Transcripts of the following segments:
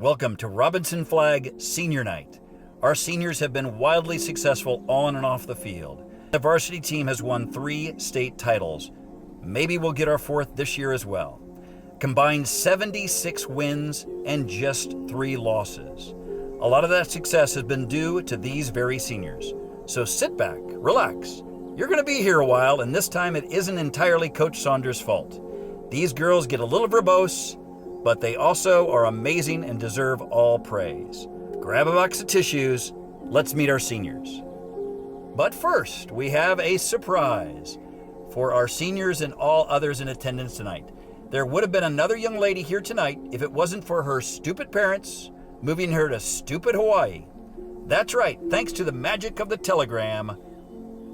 Welcome to Robinson Flag Senior Night. Our seniors have been wildly successful on and off the field. The varsity team has won 3 state titles. Maybe we'll get our 4th this year as well. Combined 76 wins and just 3 losses. A lot of that success has been due to these very seniors. So sit back, relax. You're going to be here a while, and this time it isn't entirely Coach Saunders' fault. These girls get a little verbose, but they also are amazing and deserve all praise. Grab a box of tissues. Let's meet our seniors. But first, we have a surprise for our seniors and all others in attendance tonight. There would have been another young lady here tonight if it wasn't for her stupid parents moving her to stupid Hawaii. That's right, thanks to the magic of the telegram,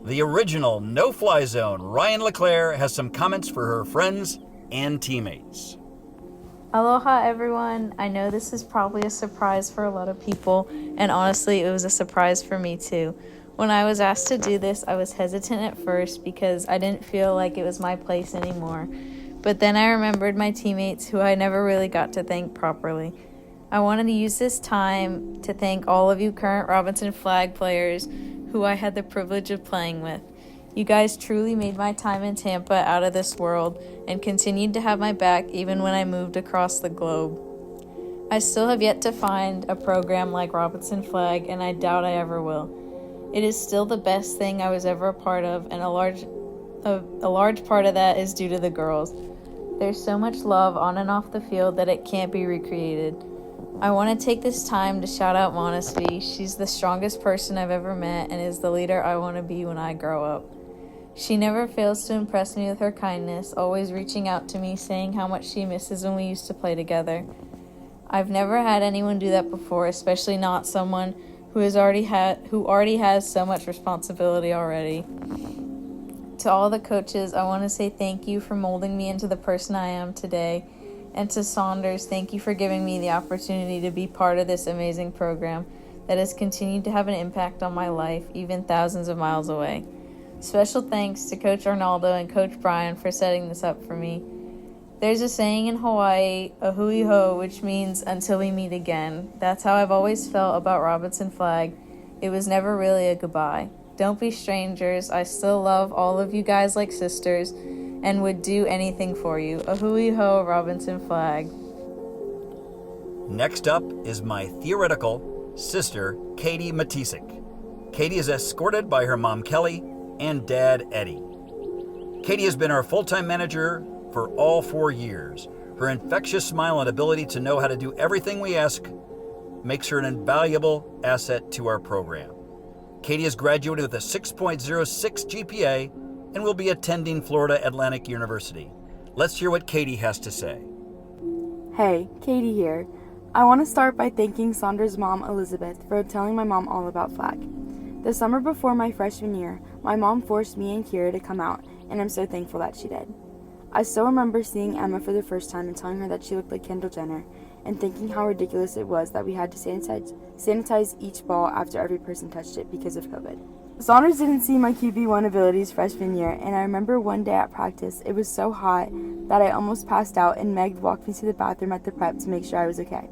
the original no-fly zone, Ryan Leclair, has some comments for her friends and teammates. Aloha everyone. I know this is probably a surprise for a lot of people, and honestly it was a surprise for me too. When I was asked to do this, I was hesitant at first because I didn't feel like it was my place anymore. But then I remembered my teammates who I never really got to thank properly. I wanted to use this time to thank all of you current Robinson Flag players who I had the privilege of playing with. You guys truly made my time in Tampa out of this world and continued to have my back even when I moved across the globe. I still have yet to find a program like Robinson Flag, and I doubt I ever will. It is still the best thing I was ever a part of, and a large part of that is due to the girls. There's so much love on and off the field that it can't be recreated. I want to take this time to shout out Manasvi. She's the strongest person I've ever met and is the leader I want to be when I grow up. She never fails to impress me with her kindness, always reaching out to me, saying how much she misses when we used to play together. I've never had anyone do that before, especially not someone who already has so much responsibility already. To all the coaches, I want to say thank you for molding me into the person I am today. And to Saunders, thank you for giving me the opportunity to be part of this amazing program that has continued to have an impact on my life, even thousands of miles away. Special thanks to Coach Arnaldo and Coach Brian for setting this up for me. There's a saying in Hawaii, a hui ho, which means until we meet again. That's how I've always felt about Robinson Flag. It was never really a goodbye. Don't be strangers. I still love all of you guys like sisters and would do anything for you. A hui ho, Robinson Flag. Next up is my theoretical sister, Katie Matysik. Katie is escorted by her mom, Kelly, and dad, Eddie. Katie has been our full-time manager for all 4 years. Her infectious smile and ability to know how to do everything we ask makes her an invaluable asset to our program. Katie has graduated with a 6.06 GPA and will be attending Florida Atlantic University. Let's hear what Katie has to say. Hey, Katie here. I want to start by thanking Saunders' mom, Elizabeth, for telling my mom all about Flag. The summer before my freshman year, my mom forced me and Keira to come out, and I'm so thankful that she did. I still remember seeing Emma for the first time and telling her that she looked like Kendall Jenner, and thinking how ridiculous it was that we had to sanitize each ball after every person touched it because of COVID. Saunders didn't see my QB1 abilities freshman year, and I remember one day at practice, it was so hot that I almost passed out, and Meg walked me to the bathroom at the prep to make sure I was okay.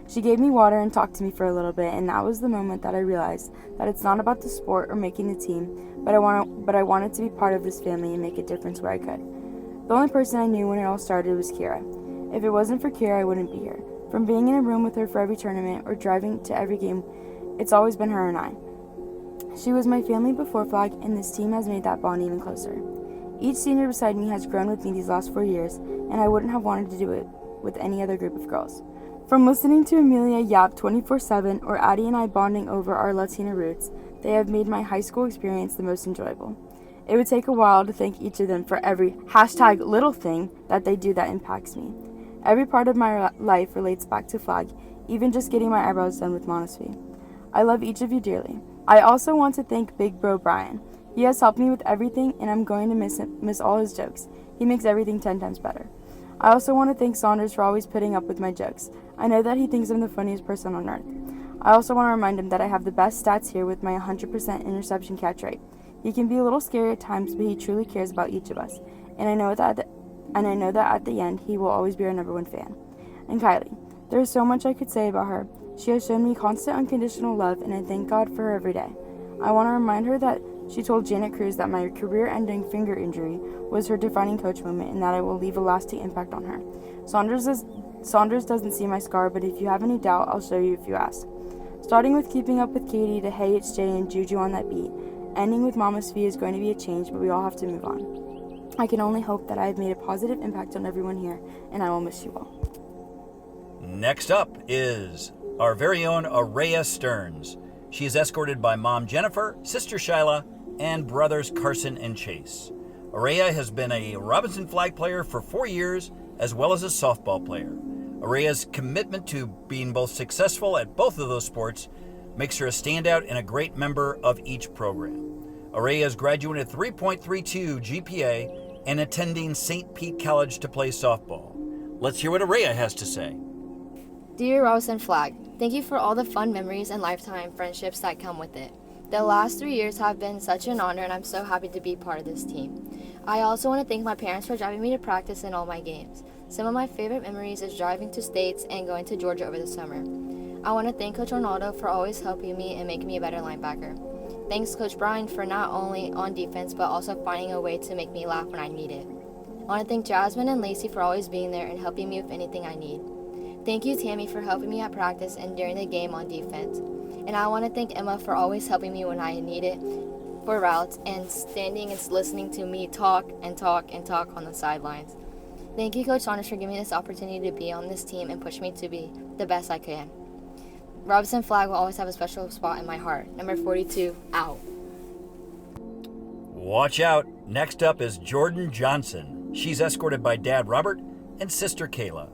She gave me water and talked to me for a little bit, and that was the moment that I realized that it's not about the sport or making the team, but I wanted to be part of this family and make a difference where I could. The only person I knew when it all started was Keira. If it wasn't for Keira, I wouldn't be here. From being in a room with her for every tournament or driving to every game, it's always been her and I. She was my family before Flag, and this team has made that bond even closer. Each senior beside me has grown with me these last 4 years, and I wouldn't have wanted to do it with any other group of girls. From listening to Amelia yap 24/7 or Addy and I bonding over our Latina roots, they have made my high school experience the most enjoyable. It would take a while to thank each of them for every #little thing that they do that impacts me. Every part of my life relates back to Flag, even just getting my eyebrows done with Manasvi. I love each of you dearly. I also want to thank Big Bro Brian. He has helped me with everything, and I'm going to miss all his jokes. He makes everything 10 times better. I also want to thank Saunders for always putting up with my jokes. I know that he thinks I'm the funniest person on earth. I also want to remind him that I have the best stats here with my 100% interception catch rate. He can be a little scary at times, but he truly cares about each of us. And I know that at the end, he will always be our #1 fan. And Kylie, There is so much I could say about her. She has shown me constant unconditional love, and I thank God for her every day. I want to remind her that she told Janet Cruz that my career-ending finger injury was her defining coach moment and that I will leave a lasting impact on her. Saunders doesn't see my scar, but if you have any doubt, I'll show you if you ask. Starting with keeping up with Katie to Hey It's Jay and Juju on that beat, ending with Manasvi is going to be a change, but we all have to move on. I can only hope that I have made a positive impact on everyone here, and I will miss you all. Next up is our very own Araya Stearns. She is escorted by mom Jennifer, sister Shyla, and brothers Carson and Chase. Araya has been a Robinson flag player for 4 years, as well as a softball player. Araya's commitment to being both successful at both of those sports makes her a standout and a great member of each program. Araya is graduating at 3.32 GPA and attending St. Pete College to play softball. Let's hear what Araya has to say. Dear Robinson Flag, thank you for all the fun memories and lifetime friendships that come with it. The last 3 years have been such an honor, and I'm so happy to be part of this team. I also want to thank my parents for driving me to practice in all my games. Some of my favorite memories is driving to states and going to Georgia over the summer. I want to thank Coach Arnaldo for always helping me and making me a better linebacker. Thanks Coach Brian for not only on defense but also finding a way to make me laugh when I need it. I want to thank Jasmine and Lacey for always being there and helping me with anything I need. Thank you Tammy for helping me at practice and during the game on defense. And I want to thank Emma for always helping me when I need it for routes and standing and listening to me talk on the sidelines. Thank you Coach Saunders for giving me this opportunity to be on this team and push me to be the best I can. Robinson Flag will always have a special spot in my heart. Number 42, out. Watch out. Next up is Jordyn Johnson. She's escorted by dad Robert and sister Kayla.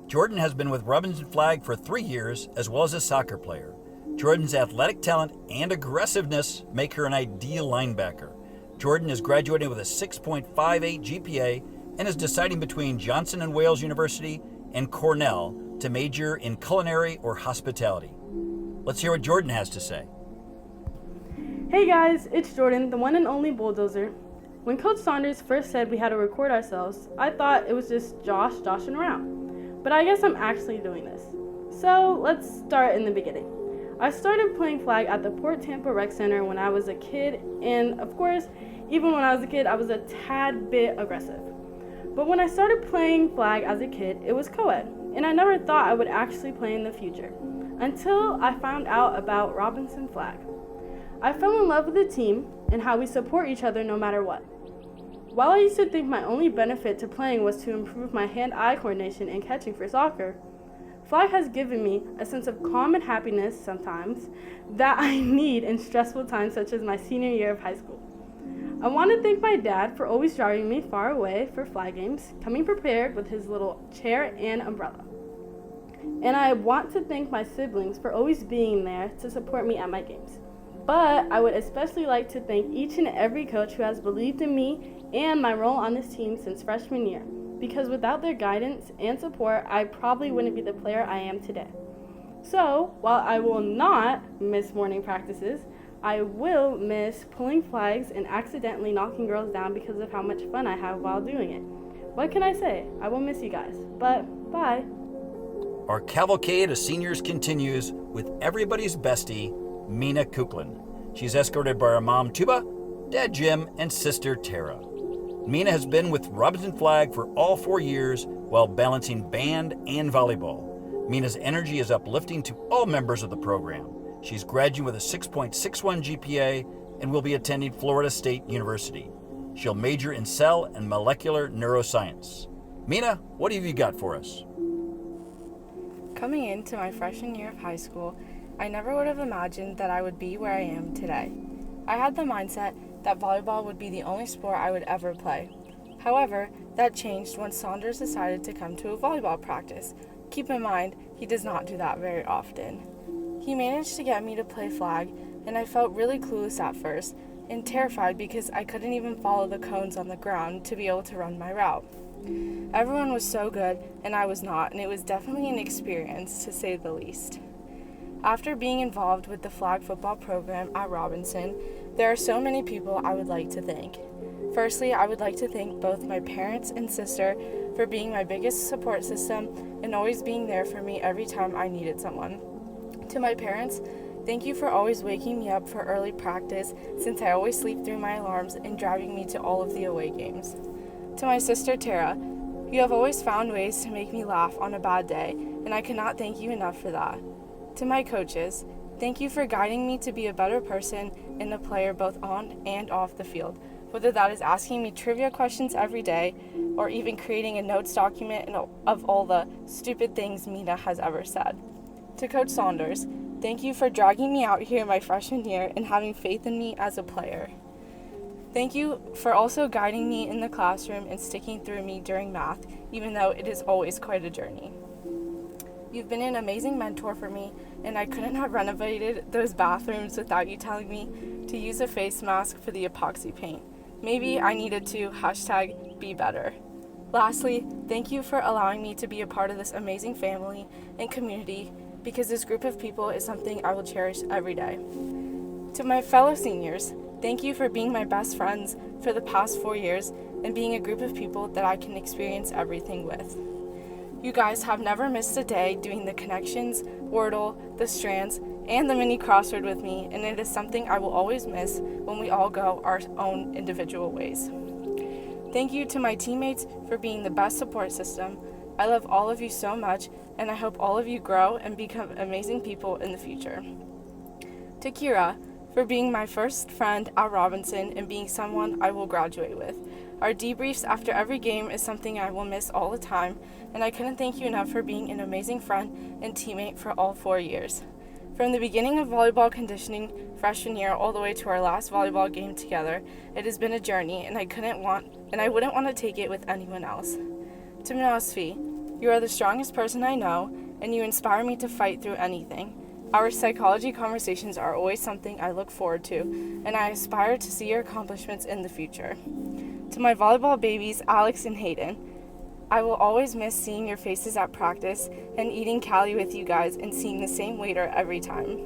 Jordyn has been with Robinson Flag for 3 years, as well as a soccer player. Jordyn's athletic talent and aggressiveness make her an ideal linebacker. Jordyn is graduating with a 6.58 GPA and is deciding between Johnson and Wales University and Cornell to major in culinary or hospitality. Let's hear what Jordyn has to say. Hey guys, it's Jordyn, the one and only bulldozer. When Coach Saunders first said we had to record ourselves, I thought it was just joshing around. But I guess I'm actually doing this. So let's start in the beginning. I started playing flag at the Port Tampa Rec Center when I was a kid, and of course, even when I was a kid, I was a tad bit aggressive. But when I started playing flag as a kid, it was co-ed, and I never thought I would actually play in the future, until I found out about Robinson Flag. I fell in love with the team and how we support each other no matter what. While I used to think my only benefit to playing was to improve my hand-eye coordination and catching for soccer, flag has given me a sense of calm and happiness sometimes that I need in stressful times such as my senior year of high school. I want to thank my dad for always driving me far away for flag games, coming prepared with his little chair and umbrella. And I want to thank my siblings for always being there to support me at my games. But I would especially like to thank each and every coach who has believed in me and my role on this team since freshman year, because without their guidance and support, I probably wouldn't be the player I am today. So, while I will not miss morning practices, I will miss pulling flags and accidentally knocking girls down because of how much fun I have while doing it. What can I say? I will miss you guys, but bye. Our cavalcade of seniors continues with everybody's bestie, Mina Kuklen. She's escorted by her mom, Tuba, dad, Jim, and sister, Tara. Mina has been with Robinson Flag for all 4 years while balancing band and volleyball. Mina's energy is uplifting to all members of the program. She's graduating with a 6.61 GPA and will be attending Florida State University. She'll major in cell and molecular neuroscience. Mina, what have you got for us? Coming into my freshman year of high school, I never would have imagined that I would be where I am today. I had the mindset that volleyball would be the only sport I would ever play. However, that changed when Saunders decided to come to a volleyball practice. Keep in mind, he does not do that very often. He managed to get me to play flag, and I felt really clueless at first and terrified because I couldn't even follow the cones on the ground to be able to run my route. Everyone was so good, and I was not, and it was definitely an experience, to say the least. After being involved with the flag football program at Robinson, there are so many people I would like to thank. Firstly, I would like to thank both my parents and sister for being my biggest support system and always being there for me every time I needed someone. To my parents, thank you for always waking me up for early practice since I always sleep through my alarms and driving me to all of the away games. To my sister Tara, you have always found ways to make me laugh on a bad day, and I cannot thank you enough for that. To my coaches, thank you for guiding me to be a better person and a player both on and off the field, whether that is asking me trivia questions every day or even creating a notes document of all the stupid things Mina has ever said. To Coach Saunders, thank you for dragging me out here my freshman year and having faith in me as a player. Thank you for also guiding me in the classroom and sticking through me during math, even though it is always quite a journey. You've been an amazing mentor for me, and I couldn't have renovated those bathrooms without you telling me to use a face mask for the epoxy paint. Maybe I needed to #be better. Lastly, thank you for allowing me to be a part of this amazing family and community, because this group of people is something I will cherish every day. To my fellow seniors, thank you for being my best friends for the past 4 years and being a group of people that I can experience everything with. You guys have never missed a day doing the connections, Wordle, the strands, and the mini crossword with me, and it is something I will always miss when we all go our own individual ways. Thank you to my teammates for being the best support system. I love all of you so much, and I hope all of you grow and become amazing people in the future. To Keira, for being my first friend at Robinson and being someone I will graduate with. Our debriefs after every game is something I will miss all the time, and I couldn't thank you enough for being an amazing friend and teammate for all 4 years. From the beginning of volleyball conditioning freshman year all the way to our last volleyball game together, it has been a journey, and I wouldn't want to take it with anyone else. To Manasvi, you are the strongest person I know, and you inspire me to fight through anything. Our psychology conversations are always something I look forward to, and I aspire to see your accomplishments in the future. To my volleyball babies, Alex and Hayden, I will always miss seeing your faces at practice and eating Cali with you guys and seeing the same waiter every time.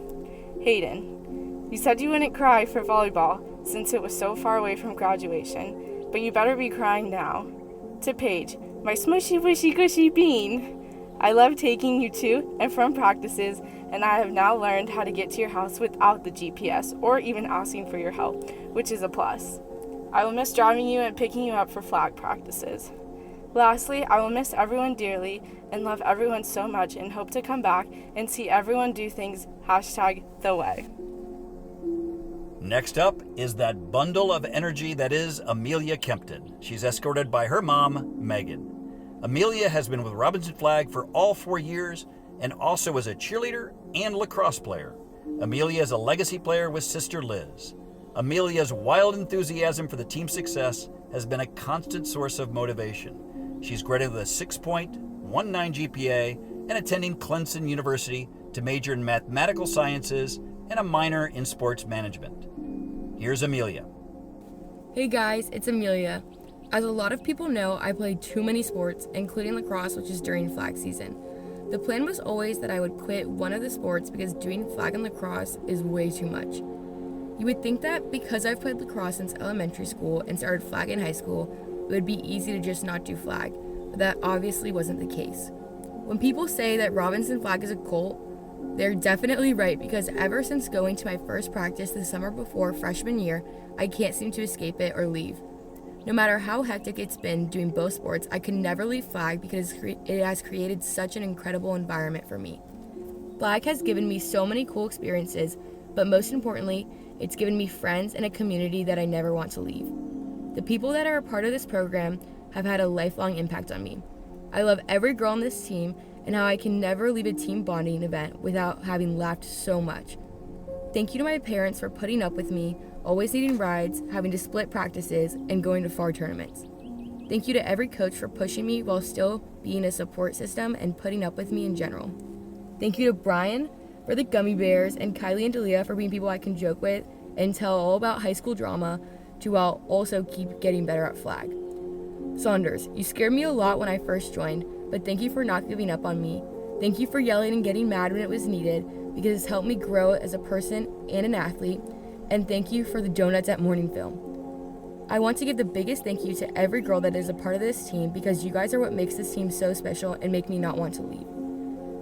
Hayden, you said you wouldn't cry for volleyball since it was so far away from graduation, but you better be crying now. To Paige, my smushy wishy gushy bean, I love taking you to and from practices, and I have now learned how to get to your house without the GPS or even asking for your help, which is a plus. I will miss driving you and picking you up for flag practices. Lastly, I will miss everyone dearly and love everyone so much and hope to come back and see everyone do things #the way. Next up is that bundle of energy that is Amelia Kempton. She's escorted by her mom, Megan. Amelia has been with Robinson Flag for all 4 years and also is a cheerleader and lacrosse player. Amelia is a legacy player with sister Liz. Amelia's wild enthusiasm for the team's success has been a constant source of motivation. She's graded with a 6.19 GPA and attending Clemson University to major in mathematical sciences and a minor in sports management. Here's Amelia. Hey guys, it's Amelia. As a lot of people know, I play too many sports, including lacrosse, which is during flag season. The plan was always that I would quit one of the sports because doing flag and lacrosse is way too much. You would think that because I've played lacrosse since elementary school and started flag in high school, it would be easy to just not do flag, but that obviously wasn't the case. When people say that Robinson Flag is a cult, they're definitely right, because ever since going to my first practice the summer before freshman year, I can't seem to escape it or leave. No matter how hectic it's been doing both sports, I could never leave flag because it has created such an incredible environment for me. Flag has given me so many cool experiences, but most importantly, it's given me friends and a community that I never want to leave. The people that are a part of this program have had a lifelong impact on me. I love every girl on this team and how I can never leave a team bonding event without having laughed so much. Thank you to my parents for putting up with me, always needing rides, having to split practices, and going to far tournaments. Thank you to every coach for pushing me while still being a support system and putting up with me in general. Thank you to Brian for the gummy bears and Kylie and Dalia for being people I can joke with and tell all about high school drama, to while also keep getting better at flag. Saunders, you scared me a lot when I first joined, but thank you for not giving up on me. Thank you for yelling and getting mad when it was needed, because it's helped me grow as a person and an athlete. And thank you for the donuts at morning film. I want to give the biggest thank you to every girl that is a part of this team because you guys are what makes this team so special and make me not want to leave.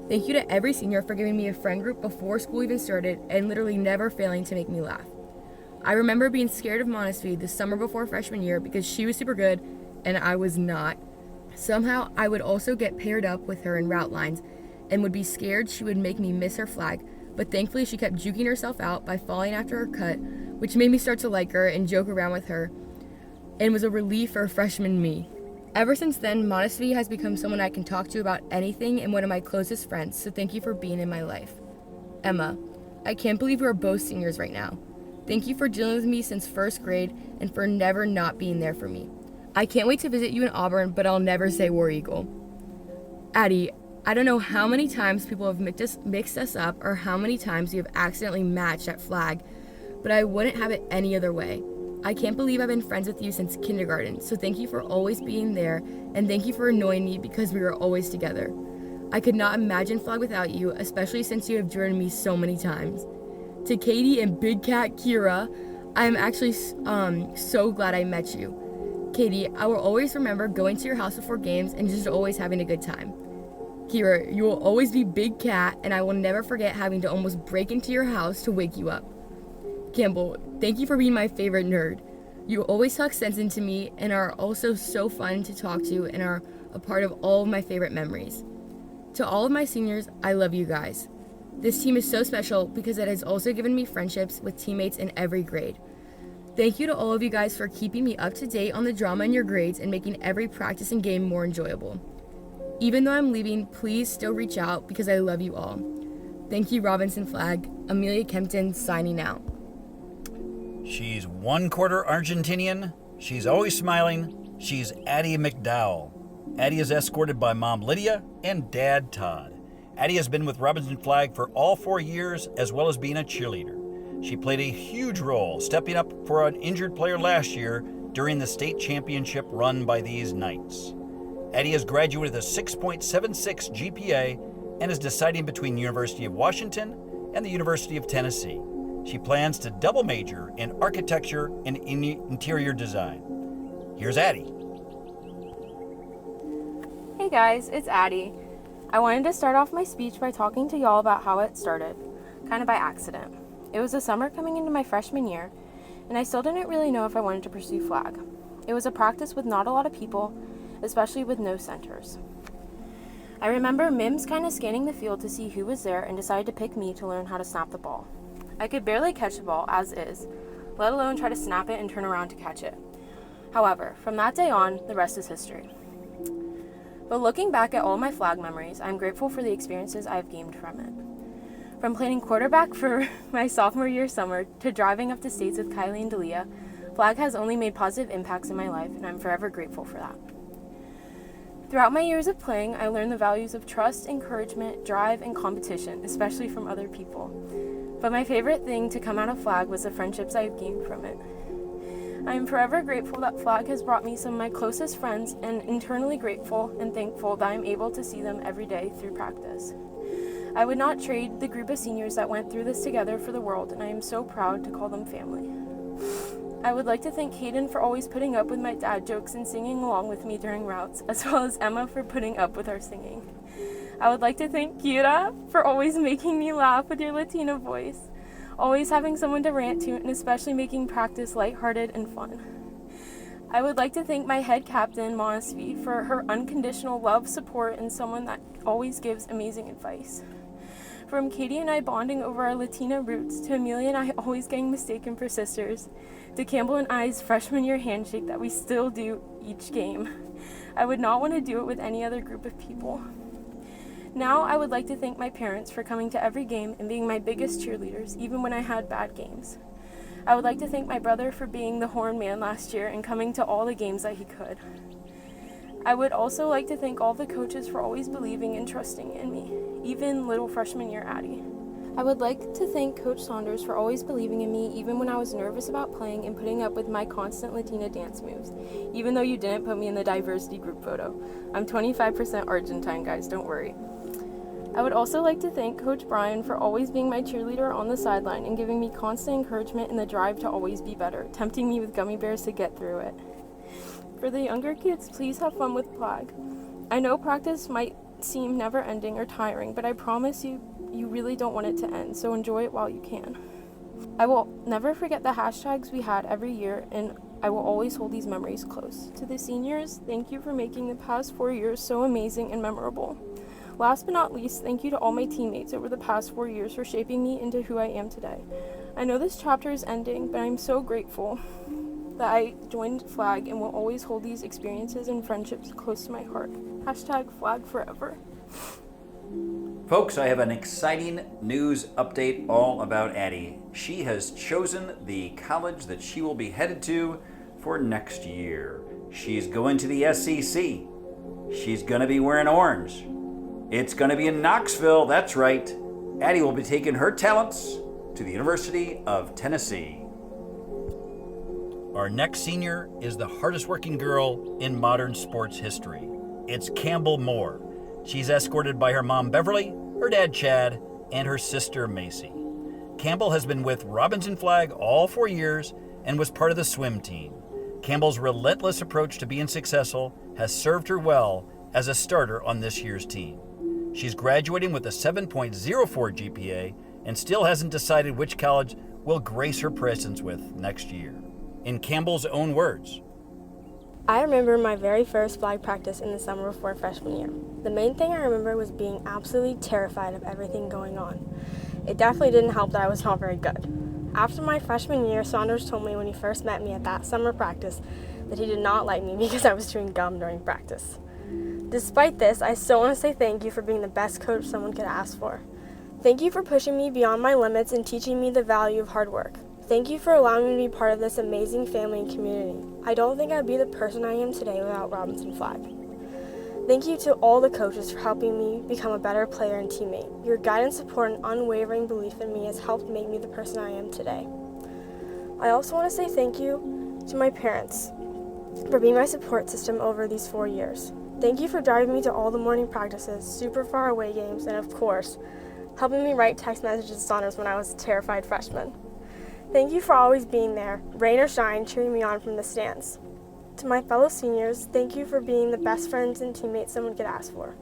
Thank you to every senior for giving me a friend group before school even started and literally never failing to make me laugh. I remember being scared of Manasvi the summer before freshman year because she was super good and I was not. Somehow I would also get paired up with her in route lines and would be scared she would make me miss her flag, but thankfully she kept juking herself out by falling after her cut, which made me start to like her and joke around with her and was a relief for freshman me. Ever since then, Manasvi has become someone I can talk to about anything and one of my closest friends, so thank you for being in my life. Emma, I can't believe we are both seniors right now. Thank you for dealing with me since first grade and for never not being there for me. I can't wait to visit you in Auburn, but I'll never say War Eagle. Addy, I don't know how many times people have mixed us up or how many times we have accidentally matched at flag, but I wouldn't have it any other way. I can't believe I've been friends with you since kindergarten, so thank you for always being there, and thank you for annoying me because we were always together. I could not imagine flag without you, especially since you have joined me so many times. To Katie and Big Cat Keira, I am actually so glad I met you. Katie, I will always remember going to your house before games and just always having a good time. Keira, you will always be Big Cat, and I will never forget having to almost break into your house to wake you up. Campbell, thank you for being my favorite nerd. You always talk sense into me and are also so fun to talk to and are a part of all of my favorite memories. To all of my seniors, I love you guys. This team is so special because it has also given me friendships with teammates in every grade. Thank you to all of you guys for keeping me up to date on the drama in your grades and making every practice and game more enjoyable. Even though I'm leaving, please still reach out because I love you all. Thank you, Robinson Flag. Amelia Kempton signing out. She's 1/4 Argentinian. She's always smiling. She's Addy McDowell. Addy is escorted by Mom Lydia and Dad Todd. Addy has been with Robinson Flag for all 4 years, as well as being a cheerleader. She played a huge role, stepping up for an injured player last year during the state championship run by these Knights. Addy has graduated with a 6.76 GPA and is deciding between the University of Washington and the University of Tennessee. She plans to double major in architecture and interior design. Here's Addy. Hey guys, it's Addy. I wanted to start off my speech by talking to y'all about how it started, kind of by accident. It was the summer coming into my freshman year, and I still didn't really know if I wanted to pursue flag. It was a practice with not a lot of people, especially with no centers. I remember Mims kind of scanning the field to see who was there and decided to pick me to learn how to snap the ball. I could barely catch the ball as is, let alone try to snap it and turn around to catch it. However, from that day on, the rest is history. But looking back at all my flag memories, I'm grateful for the experiences I've gained from it. From playing quarterback for my sophomore year summer to driving up to states with Kylie and Dalia, flag has only made positive impacts in my life, and I'm forever grateful for that. Throughout my years of playing, I learned the values of trust, encouragement, drive, and competition, especially from other people. But my favorite thing to come out of flag was the friendships I've gained from it. I am forever grateful that flag has brought me some of my closest friends, and internally grateful and thankful that I'm able to see them every day through practice. I would not trade the group of seniors that went through this together for the world, and I am so proud to call them family. I would like to thank Hayden for always putting up with my dad jokes and singing along with me during routes, as well as Emma for putting up with our singing. I would like to thank Keira for always making me laugh with your Latina voice, always having someone to rant to, and especially making practice lighthearted and fun. I would like to thank my head captain, Manasvi, for her unconditional love, support, and someone that always gives amazing advice. From Katie and I bonding over our Latina roots, to Amelia and I always getting mistaken for sisters, to Campbell and I's freshman year handshake that we still do each game. I would not want to do it with any other group of people. Now I would like to thank my parents for coming to every game and being my biggest cheerleaders, even when I had bad games. I would like to thank my brother for being the horn man last year and coming to all the games that he could. I would also like to thank all the coaches for always believing and trusting in me, even little freshman year Addy. I would like to thank Coach Saunders for always believing in me even when I was nervous about playing and putting up with my constant Latina dance moves, even though you didn't put me in the diversity group photo. I'm 25% Argentine, guys, don't worry. I would also like to thank Coach Brian for always being my cheerleader on the sideline and giving me constant encouragement in the drive to always be better, tempting me with gummy bears to get through it. For the younger kids, please have fun with flag. I know practice might seem never-ending or tiring, but I promise you really don't want it to end, so enjoy it while you can. I will never forget the hashtags we had every year, and I will always hold these memories close. To the seniors, thank you for making the past 4 years so amazing and memorable. Last but not least, thank you to all my teammates over the past 4 years for shaping me into who I am today. I know this chapter is ending, but I'm so grateful that I joined Flag and will always hold these experiences and friendships close to my heart. Hashtag Flag forever. Folks, I have an exciting news update all about Addy. She has chosen the college that she will be headed to for next year. She's going to the SEC. She's going to be wearing orange. It's going to be in Knoxville, that's right. Addy will be taking her talents to the University of Tennessee. Our next senior is the hardest working girl in modern sports history. It's Campbell Moore. She's escorted by her mom Beverly, her dad Chad, and her sister Macy. Campbell has been with Robinson Flag all 4 years and was part of the swim team. Campbell's relentless approach to being successful has served her well as a starter on this year's team. She's graduating with a 7.04 GPA and still hasn't decided which college will grace her presence with next year. In Campbell's own words, I remember my very first flag practice in the summer before freshman year. The main thing I remember was being absolutely terrified of everything going on. It definitely didn't help that I was not very good. After my freshman year, Saunders told me when he first met me at that summer practice that he did not like me because I was chewing gum during practice. Despite this, I still want to say thank you for being the best coach someone could ask for. Thank you for pushing me beyond my limits and teaching me the value of hard work. Thank you for allowing me to be part of this amazing family and community. I don't think I'd be the person I am today without Robinson Flag. Thank you to all the coaches for helping me become a better player and teammate. Your guidance, support, and unwavering belief in me has helped make me the person I am today. I also want to say thank you to my parents for being my support system over these 4 years. Thank you for driving me to all the morning practices, super far away games, and of course, helping me write text messages to Saunders when I was a terrified freshman. Thank you for always being there, rain or shine, cheering me on from the stands. To my fellow seniors, thank you for being the best friends and teammates someone could ask for.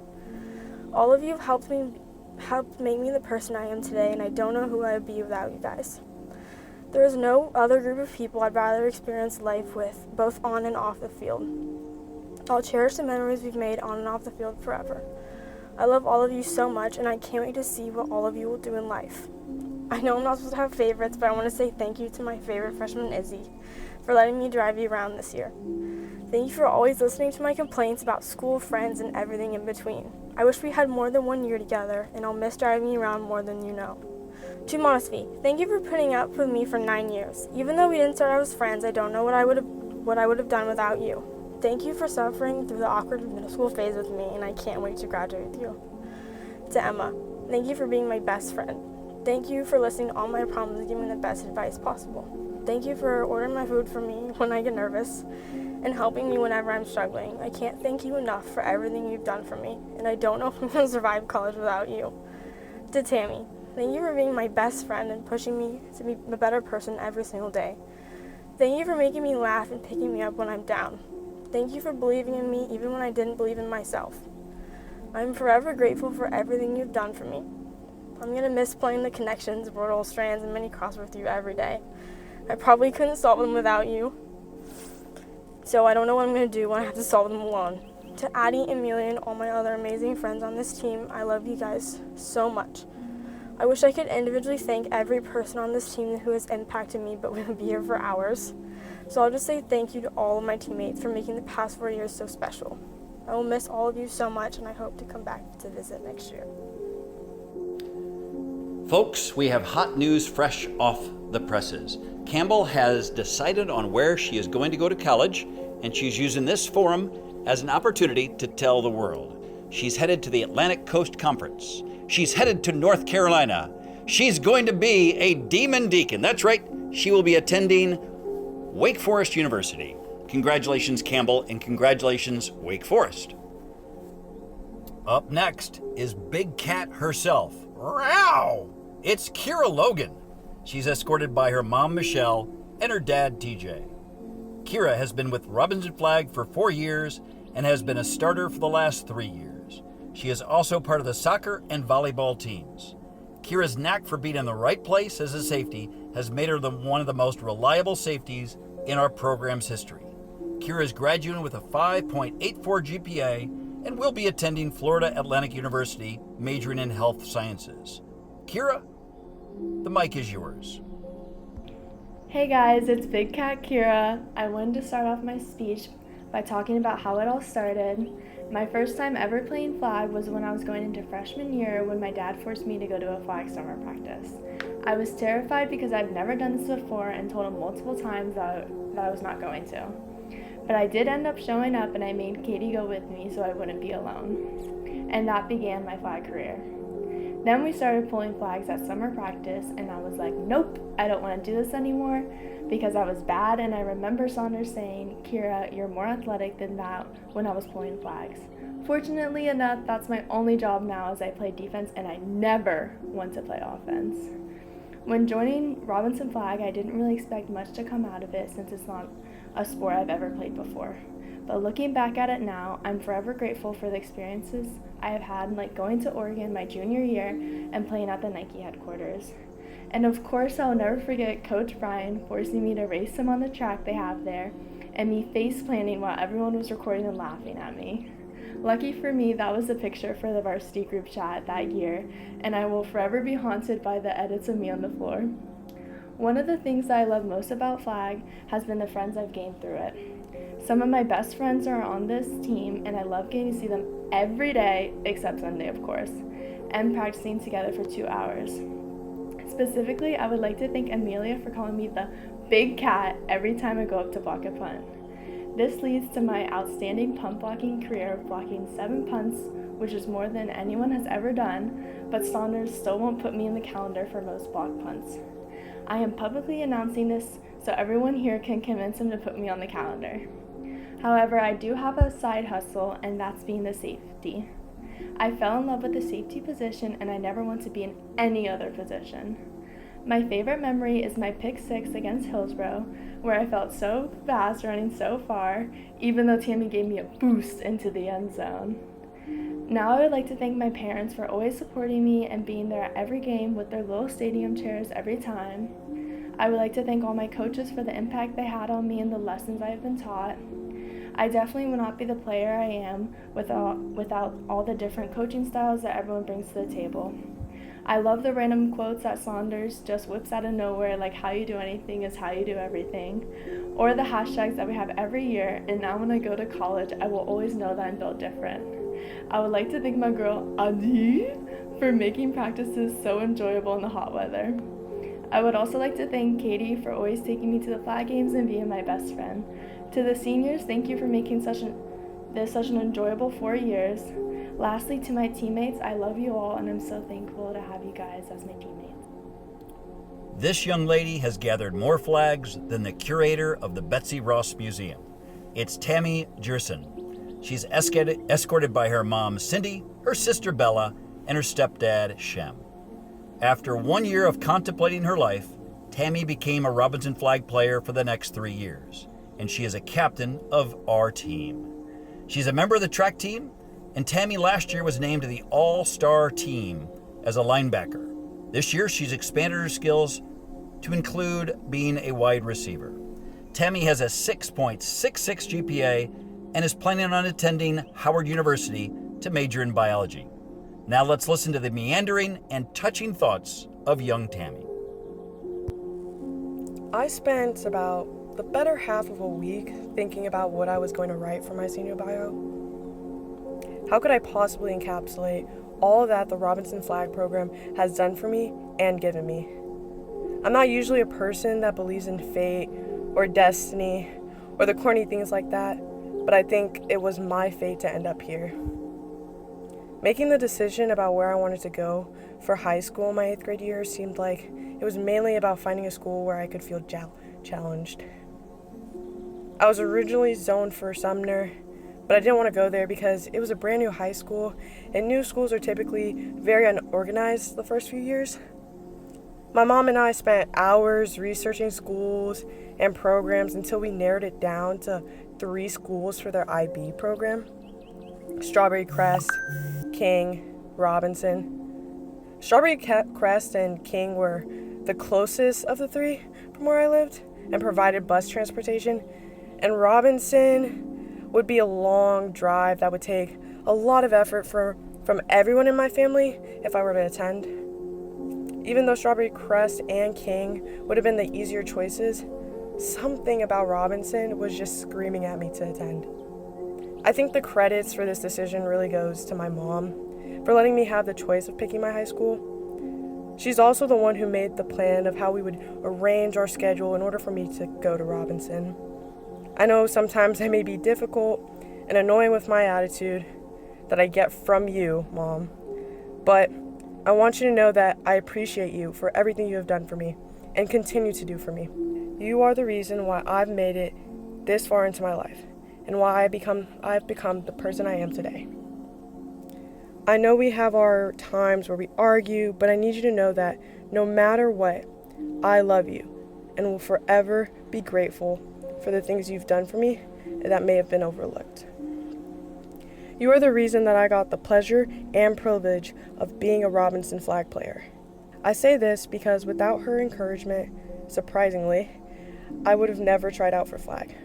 All of you have helped make me the person I am today, and I don't know who I would be without you guys. There is no other group of people I'd rather experience life with, both on and off the field. I'll cherish the memories we've made on and off the field forever. I love all of you so much, and I can't wait to see what all of you will do in life. I know I'm not supposed to have favorites, but I want to say thank you to my favorite freshman, Izzy, for letting me drive you around this year. Thank you for always listening to my complaints about school, friends, and everything in between. I wish we had more than 1 year together, and I'll miss driving you around more than you know. To Manasvi, thank you for putting up with me for 9 years. Even though we didn't start out as friends, I don't know what I would have done without you. Thank you for suffering through the awkward middle school phase with me, and I can't wait to graduate with you. To Emma, thank you for being my best friend. Thank you for listening to all my problems and giving me the best advice possible. Thank you for ordering my food for me when I get nervous and helping me whenever I'm struggling. I can't thank you enough for everything you've done for me, and I don't know if I'm going to survive college without you. To Tammy, thank you for being my best friend and pushing me to be a better person every single day. Thank you for making me laugh and picking me up when I'm down. Thank you for believing in me even when I didn't believe in myself. I'm forever grateful for everything you've done for me. I'm going to miss playing the connections, wordle, strands, and mini cross with you every day. I probably couldn't solve them without you, so I don't know what I'm going to do when I have to solve them alone. To Addy, Amelia, and all my other amazing friends on this team, I love you guys so much. I wish I could individually thank every person on this team who has impacted me, but we would be here for hours. So I'll just say thank you to all of my teammates for making the past 4 years so special. I will miss all of you so much, and I hope to come back to visit next year. Folks, we have hot news fresh off the presses. Campbell has decided on where she is going to go to college, and she's using this forum as an opportunity to tell the world. She's headed to the Atlantic Coast Conference. She's headed to North Carolina. She's going to be a Demon Deacon. That's right, she will be attending Wake Forest University. Congratulations, Campbell, and congratulations, Wake Forest. Up next is Big Cat herself. Row! It's Keira Logan. She's escorted by her mom, Michelle, and her dad, TJ. Keira has been with Robinson Flag for 4 years and has been a starter for the last 3 years. She is also part of the soccer and volleyball teams. Keira's knack for being in the right place as a safety has made her one of the most reliable safeties in our program's history. Keira is graduating with a 5.84 GPA and will be attending Florida Atlantic University, majoring in health sciences. Keira, the mic is yours. Hey guys, it's Big Cat Keira. I wanted to start off my speech by talking about how it all started. My first time ever playing flag was when I was going into freshman year when my dad forced me to go to a flag summer practice. I was terrified because I've never done this before and told him multiple times that I was not going to. But I did end up showing up and I made Katie go with me so I wouldn't be alone. And that began my flag career. Then we started pulling flags at summer practice and I was like, nope, I don't want to do this anymore because I was bad, and I remember Saunders saying, Keira, you're more athletic than that when I was pulling flags. Fortunately enough, that's my only job now as I play defense and I never want to play offense. When joining Robinson Flag, I didn't really expect much to come out of it since it's not a sport I've ever played before. But looking back at it now, I'm forever grateful for the experiences I have had, like going to Oregon my junior year and playing at the Nike headquarters. And of course, I'll never forget Coach Brian forcing me to race him on the track they have there, and me face planting while everyone was recording and laughing at me. Lucky for me, that was the picture for the varsity group chat that year, and I will forever be haunted by the edits of me on the floor. One of the things that I love most about flag has been the friends I've gained through it. Some of my best friends are on this team, and I love getting to see them every day, except Sunday, of course, and practicing together for 2 hours. Specifically, I would like to thank Amelia for calling me the Big Cat every time I go up to block a punt. This leads to my outstanding punt blocking career of blocking 7 punts, which is more than anyone has ever done, but Saunders still won't put me in the calendar for most blocked punts. I am publicly announcing this so everyone here can convince him to put me on the calendar. However, I do have a side hustle, and that's being the safety. I fell in love with the safety position, and I never want to be in any other position. My favorite memory is my pick 6 against Hillsborough, where I felt so fast running so far, even though Tammy gave me a boost into the end zone. Now I would like to thank my parents for always supporting me and being there at every game with their little stadium chairs every time. I would like to thank all my coaches for the impact they had on me and the lessons I have been taught. I definitely would not be the player I am without all the different coaching styles that everyone brings to the table. I love the random quotes that Saunders just whips out of nowhere, like how you do anything is how you do everything, or the hashtags that we have every year, and now when I go to college, I will always know that I'm built different. I would like to thank my girl, Addy, for making practices so enjoyable in the hot weather. I would also like to thank Katie for always taking me to the flag games and being my best friend. To the seniors, thank you for making such an enjoyable 4 years. Lastly, to my teammates, I love you all, and I'm so thankful to have you guys as my teammates. This young lady has gathered more flags than the curator of the Betsy Ross Museum. It's Tammy Jerson. She's escorted by her mom, Cindy, her sister, Bella, and her stepdad, Shem. After 1 year of contemplating her life, Tammy became a Robinson Flag player for the next 3 years, and she is a captain of our team. She's a member of the track team, and Tammy last year was named to the All-Star team as a linebacker. This year, she's expanded her skills to include being a wide receiver. Tammy has a 6.66 GPA and is planning on attending Howard University to major in biology. Now let's listen to the meandering and touching thoughts of young Tammy. I spent about the better half of a week thinking about what I was going to write for my senior bio. How could I possibly encapsulate all that the Robinson Flag program has done for me and given me? I'm not usually a person that believes in fate or destiny or the corny things like that, but I think it was my fate to end up here. Making the decision about where I wanted to go for high school in my 8th grade year seemed like it was mainly about finding a school where I could feel challenged. I was originally zoned for Sumner, but I didn't want to go there because it was a brand new high school, and new schools are typically very unorganized the first few years. My mom and I spent hours researching schools and programs until we narrowed it down to 3 schools for their IB program: Strawberry Crest, King, Robinson. Strawberry Crest and King were the closest of the 3 from where I lived and provided bus transportation, and Robinson would be a long drive that would take a lot of effort from everyone in my family if I were to attend. Even though Strawberry Crest and King would have been the easier choices, something about Robinson was just screaming at me to attend. I think the credits for this decision really goes to my mom for letting me have the choice of picking my high school. She's also the one who made the plan of how we would arrange our schedule in order for me to go to Robinson. I know sometimes I may be difficult and annoying with my attitude that I get from you, Mom, but I want you to know that I appreciate you for everything you have done for me and continue to do for me. You are the reason why I've made it this far into my life and why I've become the person I am today. I know we have our times where we argue, but I need you to know that no matter what, I love you and will forever be grateful for the things you've done for me that may have been overlooked. You are the reason that I got the pleasure and privilege of being a Robinson flag player. I say this because without her encouragement, surprisingly, I would have never tried out for flag.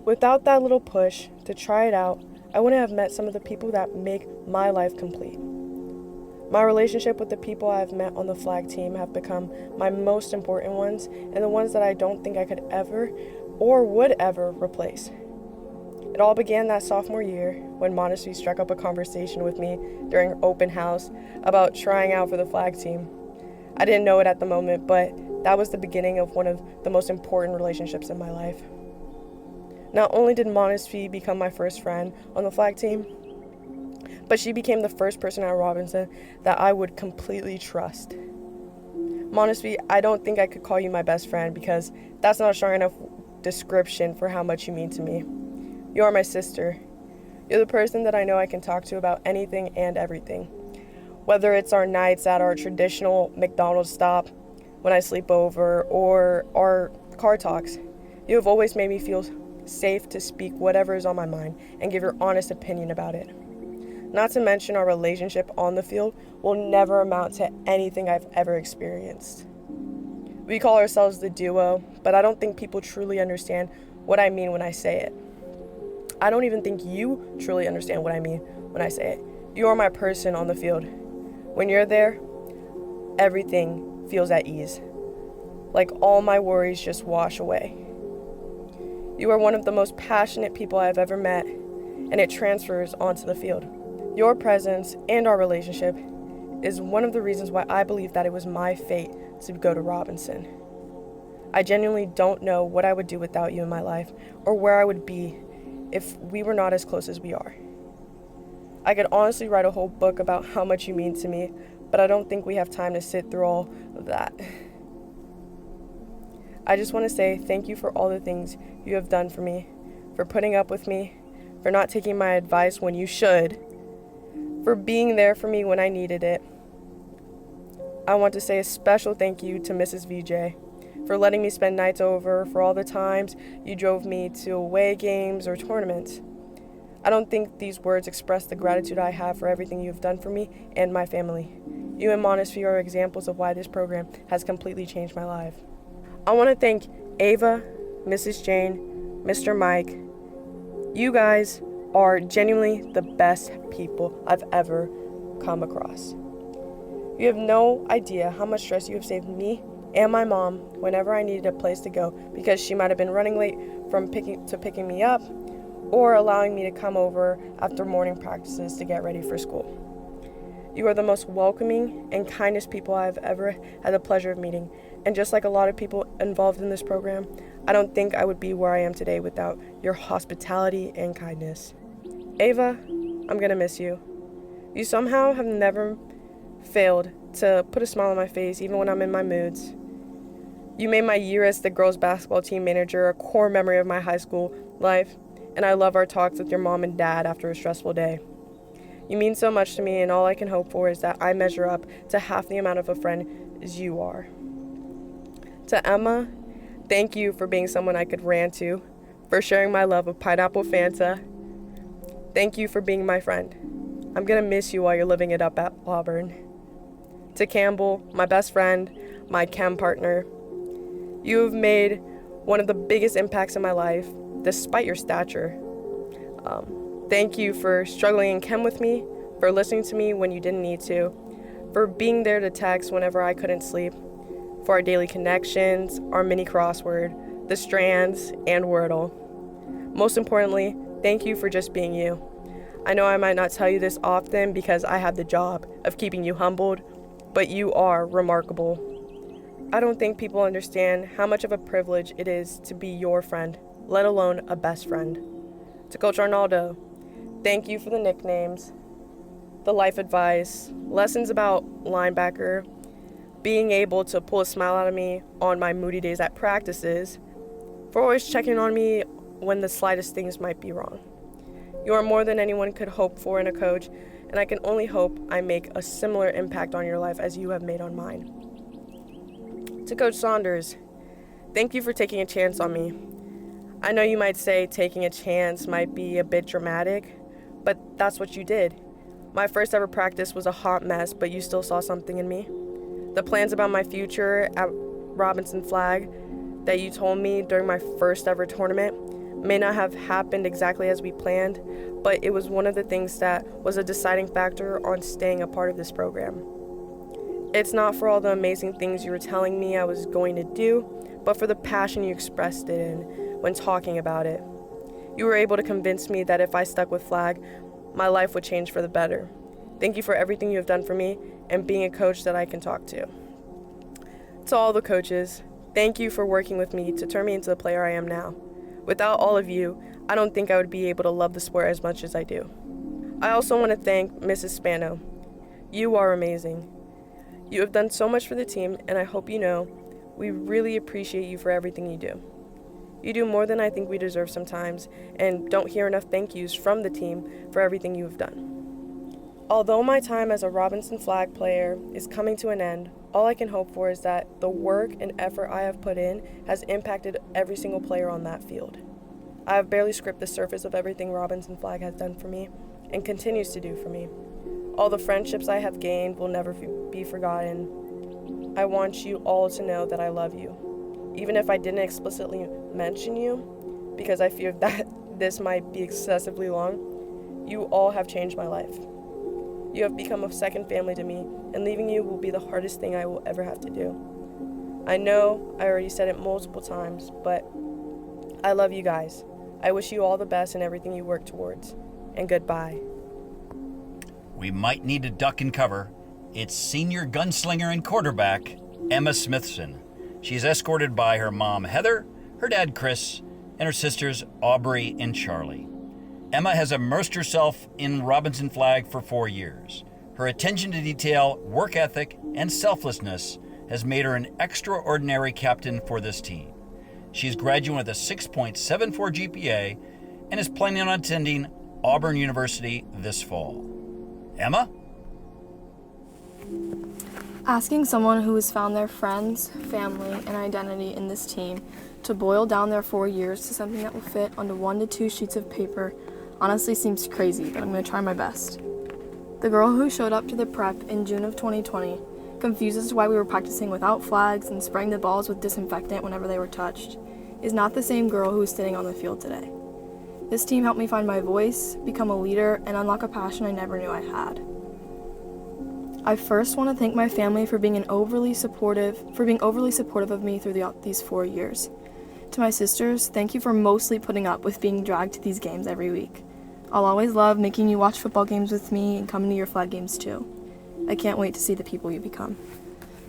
Without that little push to try it out, I wouldn't have met some of the people that make my life complete. My relationship with the people I've met on the flag team have become my most important ones and the ones that I don't think I could ever or would ever replace. It all began that sophomore year when Manasvi struck up a conversation with me during open house about trying out for the flag team. I didn't know it at the moment, but that was the beginning of one of the most important relationships in my life. Not only did Manasvi become my first friend on the flag team, but she became the first person at Robinson that I would completely trust. Manasvi, I don't think I could call you my best friend because that's not a strong enough description for how much you mean to me. You are my sister. You're the person that I know I can talk to about anything and everything. Whether it's our nights at our traditional McDonald's stop, when I sleep over, or our car talks, you have always made me feel safe to speak whatever is on my mind and give your honest opinion about it. Not to mention our relationship on the field will never amount to anything I've ever experienced. We call ourselves the duo, but I don't think people truly understand what I mean when I say it. I don't even think you truly understand what I mean when I say it. You are my person on the field. When you're there, everything feels at ease. Like all my worries just wash away. You are one of the most passionate people I've ever met, and it transfers onto the field. Your presence and our relationship is one of the reasons why I believe that it was my fate to go to Robinson. I genuinely don't know what I would do without you in my life or where I would be if we were not as close as we are. I could honestly write a whole book about how much you mean to me, but I don't think we have time to sit through all of that. I just want to say thank you for all the things you have done for me, for putting up with me, for not taking my advice when you should, for being there for me when I needed it. I want to say a special thank you to Mrs. Vijay for letting me spend nights over, for all the times you drove me to away games or tournaments. I don't think these words express the gratitude I have for everything you have done for me and my family. You and Manasvi are examples of why this program has completely changed my life. I want to thank Ava, Mrs. Jane, Mr. Mike. You guys are genuinely the best people I've ever come across. You have no idea how much stress you have saved me and my mom whenever I needed a place to go because she might have been running late from picking me up or allowing me to come over after morning practices to get ready for school. You are the most welcoming and kindest people I've ever had the pleasure of meeting, and just like a lot of people involved in this program, I don't think I would be where I am today without your hospitality and kindness. Ava, I'm gonna miss you. You somehow have never failed to put a smile on my face even when I'm in my moods. You made my year as the girls basketball team manager a core memory of my high school life, and I love our talks with your mom and dad after a stressful day. You mean so much to me, and all I can hope for is that I measure up to half the amount of a friend as you are. To Emma, thank you for being someone I could rant to, for sharing my love of pineapple Fanta. Thank you for being my friend. I'm gonna miss you while you're living it up at Auburn. To Campbell, my best friend, my chem partner, you have made one of the biggest impacts in my life, despite your stature. Thank you for struggling in chem with me, for listening to me when you didn't need to, for being there to text whenever I couldn't sleep, for our daily connections, our mini crossword, the strands, and Wordle. Most importantly, thank you for just being you. I know I might not tell you this often because I have the job of keeping you humbled, but you are remarkable. I don't think people understand how much of a privilege it is to be your friend, let alone a best friend. To Coach Arnaldo, thank you for the nicknames, the life advice, lessons about linebacker, being able to pull a smile out of me on my moody days at practices, for always checking on me when the slightest things might be wrong. You are more than anyone could hope for in a coach, and I can only hope I make a similar impact on your life as you have made on mine. To Coach Saunders, thank you for taking a chance on me. I know you might say taking a chance might be a bit dramatic, but that's what you did. My first ever practice was a hot mess, but you still saw something in me. The plans about my future at Robinson Flag that you told me during my first ever tournament may not have happened exactly as we planned, but it was one of the things that was a deciding factor on staying a part of this program. It's not for all the amazing things you were telling me I was going to do, but for the passion you expressed it in when talking about it. You were able to convince me that if I stuck with Flag, my life would change for the better. Thank you for everything you have done for me and being a coach that I can talk to. To all the coaches, thank you for working with me to turn me into the player I am now. Without all of you, I don't think I would be able to love the sport as much as I do. I also want to thank Mrs. Spano. You are amazing. You have done so much for the team, and I hope you know we really appreciate you for everything you do. You do more than I think we deserve sometimes, and don't hear enough thank yous from the team for everything you have done. Although my time as a Robinson Flag player is coming to an end, all I can hope for is that the work and effort I have put in has impacted every single player on that field. I have barely scraped the surface of everything Robinson Flag has done for me and continues to do for me. All the friendships I have gained will never be forgotten. I want you all to know that I love you, even if I didn't explicitly mention you, because I fear that this might be excessively long. You all have changed my life. You have become a second family to me, and leaving you will be the hardest thing I will ever have to do. I know I already said it multiple times, but I love you guys. I wish you all the best in everything you work towards. And goodbye. We might need to duck and cover. It's senior gunslinger and quarterback, Emma Smithson. She's escorted by her mom, Heather, her dad, Chris, and her sisters, Aubrey and Charlie. Emma has immersed herself in Robinson Flag for 4 years. Her attention to detail, work ethic, and selflessness has made her an extraordinary captain for this team. She's graduating with a 6.74 GPA and is planning on attending Auburn University this fall. Emma? Asking someone who has found their friends, family, and identity in this team to boil down their 4 years to something that will fit onto 1 to 2 sheets of paper honestly seems crazy, but I'm going to try my best. The girl who showed up to the prep in June of 2020, confused as to why we were practicing without flags and spraying the balls with disinfectant whenever they were touched, is not the same girl who is sitting on the field today. This team helped me find my voice, become a leader, and unlock a passion I never knew I had. I first want to thank my family for being overly supportive of me through these 4 years. To my sisters, thank you for mostly putting up with being dragged to these games every week. I'll always love making you watch football games with me and coming to your flag games too. I can't wait to see the people you become.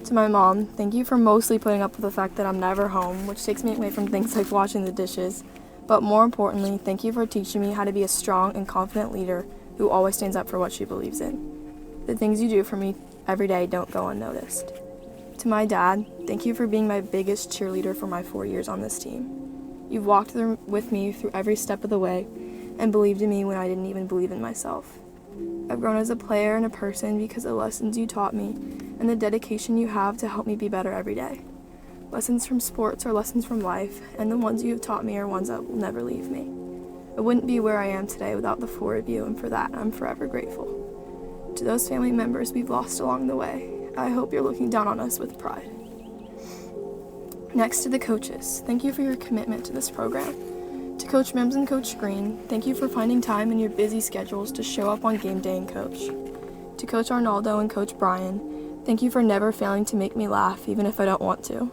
To my mom, thank you for mostly putting up with the fact that I'm never home, which takes me away from things like washing the dishes. But more importantly, thank you for teaching me how to be a strong and confident leader who always stands up for what she believes in. The things you do for me every day don't go unnoticed. To my dad, thank you for being my biggest cheerleader for my 4 years on this team. You've walked with me through every step of the way and believed in me when I didn't even believe in myself. I've grown as a player and a person because of the lessons you taught me and the dedication you have to help me be better every day. Lessons from sports are lessons from life, and the ones you have taught me are ones that will never leave me. I wouldn't be where I am today without the four of you, and for that, I'm forever grateful. To those family members we've lost along the way, I hope you're looking down on us with pride. Next to the coaches, thank you for your commitment to this program. To Coach Mims and Coach Green, thank you for finding time in your busy schedules to show up on game day and coach. To Coach Arnaldo and Coach Brian, thank you for never failing to make me laugh even if I don't want to.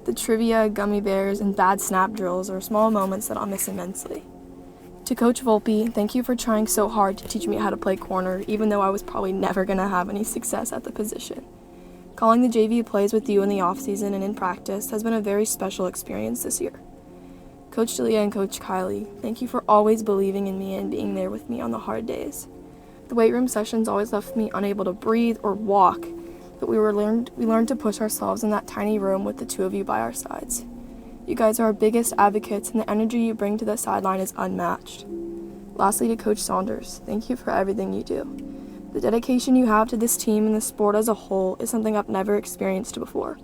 The trivia, gummy bears, and bad snap drills are small moments that I'll miss immensely. To Coach Volpe, thank you for trying so hard to teach me how to play corner, even though I was probably never going to have any success at the position. Calling the JV plays with you in the off-season and in practice has been a very special experience this year. Coach Delia and Coach Kylie, thank you for always believing in me and being there with me on the hard days. The weight room sessions always left me unable to breathe or walk, but we learned to push ourselves in that tiny room with the two of you by our sides. You guys are our biggest advocates, and the energy you bring to the sideline is unmatched. Lastly, to Coach Saunders, thank you for everything you do. The dedication you have to this team and the sport as a whole is something I've never experienced before.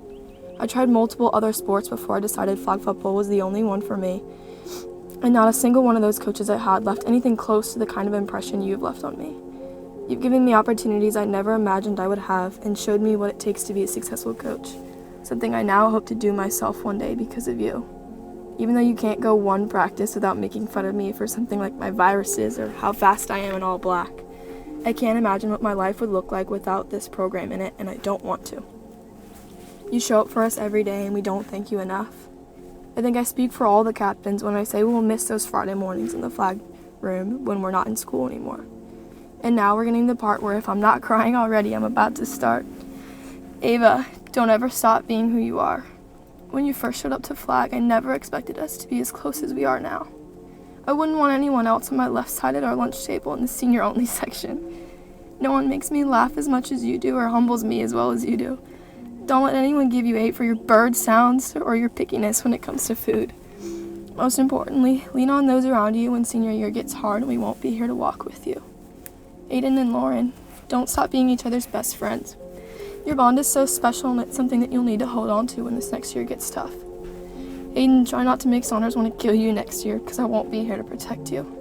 I tried multiple other sports before I decided flag football was the only one for me, and not a single one of those coaches I had left anything close to the kind of impression you've left on me. You've given me opportunities I never imagined I would have and showed me what it takes to be a successful coach, something I now hope to do myself one day because of you. Even though you can't go one practice without making fun of me for something like my viruses or how fast I am in all black, I can't imagine what my life would look like without this program in it, and I don't want to. You show up for us every day, and we don't thank you enough. I think I speak for all the captains when I say we'll miss those Friday mornings in the flag room when we're not in school anymore. And now we're getting to the part where if I'm not crying already, I'm about to start. Ava, don't ever stop being who you are. When you first showed up to flag, I never expected us to be as close as we are now. I wouldn't want anyone else on my left side at our lunch table in the senior-only section. No one makes me laugh as much as you do or humbles me as well as you do. Don't let anyone give you hate for your bird sounds or your pickiness when it comes to food. Most importantly, lean on those around you when senior year gets hard and we won't be here to walk with you. Aiden and Lauren, don't stop being each other's best friends. Your bond is so special and it's something that you'll need to hold on to when this next year gets tough. Aiden, try not to make Saunders want to kill you next year because I won't be here to protect you.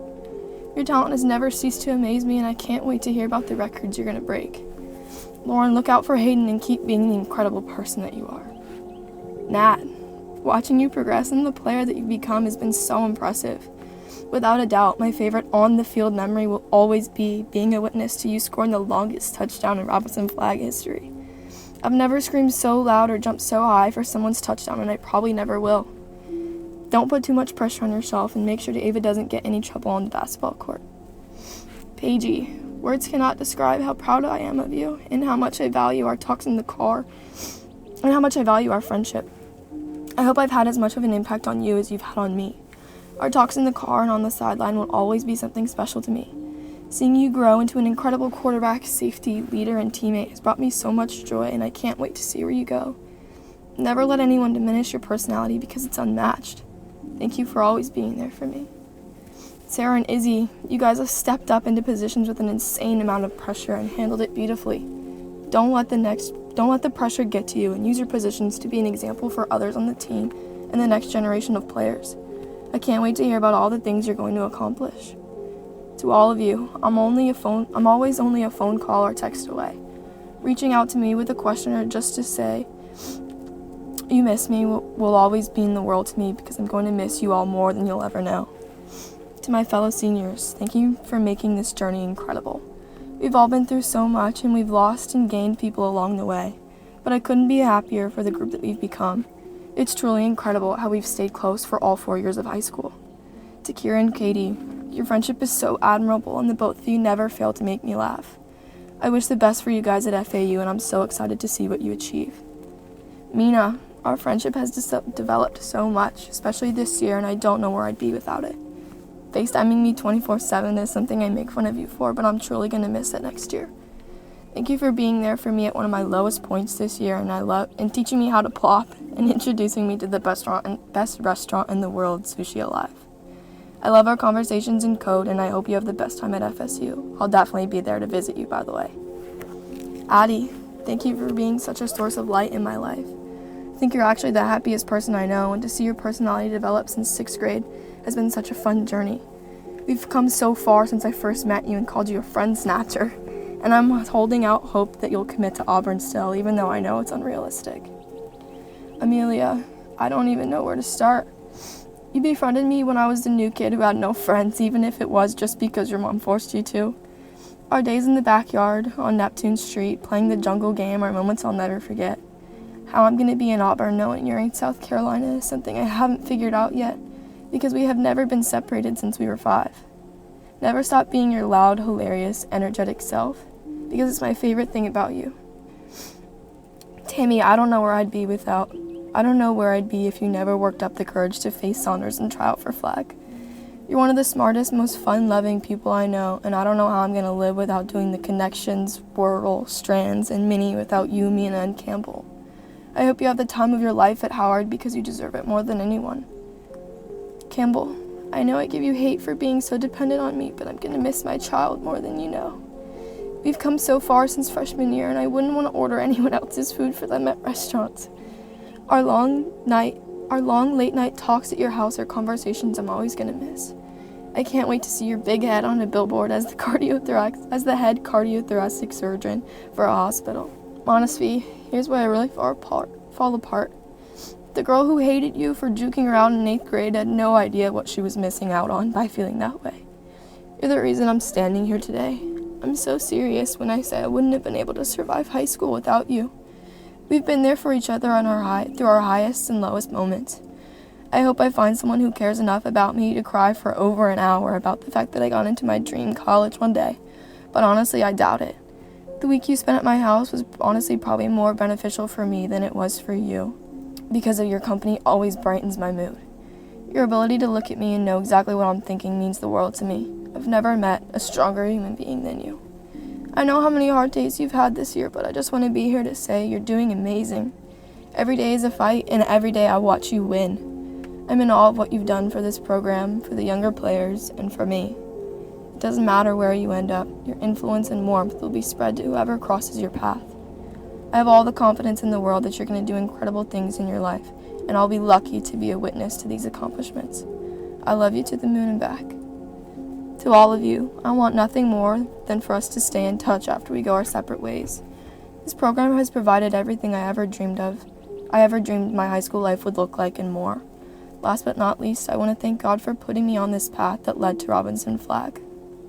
Your talent has never ceased to amaze me and I can't wait to hear about the records you're going to break. Lauren, look out for Hayden and keep being the incredible person that you are. Nat, watching you progress and the player that you've become has been so impressive. Without a doubt, my favorite on-the-field memory will always be being a witness to you scoring the longest touchdown in Robinson Flag history. I've never screamed so loud or jumped so high for someone's touchdown, and I probably never will. Don't put too much pressure on yourself and make sure Ava doesn't get any trouble on the basketball court. Paigey, words cannot describe how proud I am of you and how much I value our talks in the car and how much I value our friendship. I hope I've had as much of an impact on you as you've had on me. Our talks in the car and on the sideline will always be something special to me. Seeing you grow into an incredible quarterback, safety, leader, and teammate has brought me so much joy, and I can't wait to see where you go. Never let anyone diminish your personality because it's unmatched. Thank you for always being there for me. Sarah and Izzy, you guys have stepped up into positions with an insane amount of pressure and handled it beautifully. Don't let the pressure get to you and use your positions to be an example for others on the team and the next generation of players. I can't wait to hear about all the things you're going to accomplish. To all of you, I'm always only a phone call or text away. Reaching out to me with a question or just to say you miss me will always mean the world to me because I'm going to miss you all more than you'll ever know. To my fellow seniors, thank you for making this journey incredible. We've all been through so much and we've lost and gained people along the way, but I couldn't be happier for the group that we've become. It's truly incredible how we've stayed close for all 4 years of high school. To Keira and Katie, your friendship is so admirable and the both of you never fail to make me laugh. I wish the best for you guys at FAU and I'm so excited to see what you achieve. Mina, our friendship has developed so much, especially this year, and I don't know where I'd be without it. FaceTiming me 24/7 is something I make fun of you for, but I'm truly going to miss it next year. Thank you for being there for me at one of my lowest points this year, and teaching me how to plop and introducing me to the best restaurant in the world, Sushi Alive. I love our conversations in code, and I hope you have the best time at FSU. I'll definitely be there to visit you, by the way. Addy, thank you for being such a source of light in my life. I think you're actually the happiest person I know, and to see your personality develop since 6th grade has been such a fun journey. We've come so far since I first met you and called you a friend snatcher, and I'm holding out hope that you'll commit to Auburn still, even though I know it's unrealistic. Amelia, I don't even know where to start. You befriended me when I was the new kid who had no friends, even if it was just because your mom forced you to. Our days in the backyard, on Neptune Street, playing the jungle game are moments I'll never forget. How I'm going to be in Auburn knowing you're in South Carolina is something I haven't figured out yet, because we have never been separated since we were 5. Never stop being your loud, hilarious, energetic self, because it's my favorite thing about you. Tammy, I don't know where I'd be if you never worked up the courage to face Saunders and try out for flag. You're one of the smartest, most fun-loving people I know, and I don't know how I'm going to live without doing the connections, Wordle, Strands, and Mini without you, Mina, and Campbell. I hope you have the time of your life at Howard because you deserve it more than anyone. Campbell, I know I give you hate for being so dependent on me, but I'm going to miss my child more than you know. We've come so far since freshman year, and I wouldn't want to order anyone else's food for them at restaurants. Our long late night talks at your house are conversations I'm always going to miss. I can't wait to see your big head on a billboard as the head cardiothoracic surgeon for a hospital. Manasvi, here's where I really fall apart. The girl who hated you for juking around in 8th grade had no idea what she was missing out on by feeling that way. You're the reason I'm standing here today. I'm so serious when I say I wouldn't have been able to survive high school without you. We've been there for each other through our highest and lowest moments. I hope I find someone who cares enough about me to cry for over an hour about the fact that I got into my dream college one day, but honestly, I doubt it. The week you spent at my house was honestly probably more beneficial for me than it was for you, because of your company always brightens my mood. Your ability to look at me and know exactly what I'm thinking means the world to me. I've never met a stronger human being than you. I know how many hard days you've had this year, but I just want to be here to say you're doing amazing. Every day is a fight, and every day I watch you win. I'm in awe of what you've done for this program, for the younger players, and for me. It doesn't matter where you end up, your influence and warmth will be spread to whoever crosses your path. I have all the confidence in the world that you're going to do incredible things in your life, and I'll be lucky to be a witness to these accomplishments. I love you to the moon and back. To all of you, I want nothing more than for us to stay in touch after we go our separate ways. This program has provided everything I ever dreamed my high school life would look like and more. Last but not least, I want to thank God for putting me on this path that led to Robinson Flag.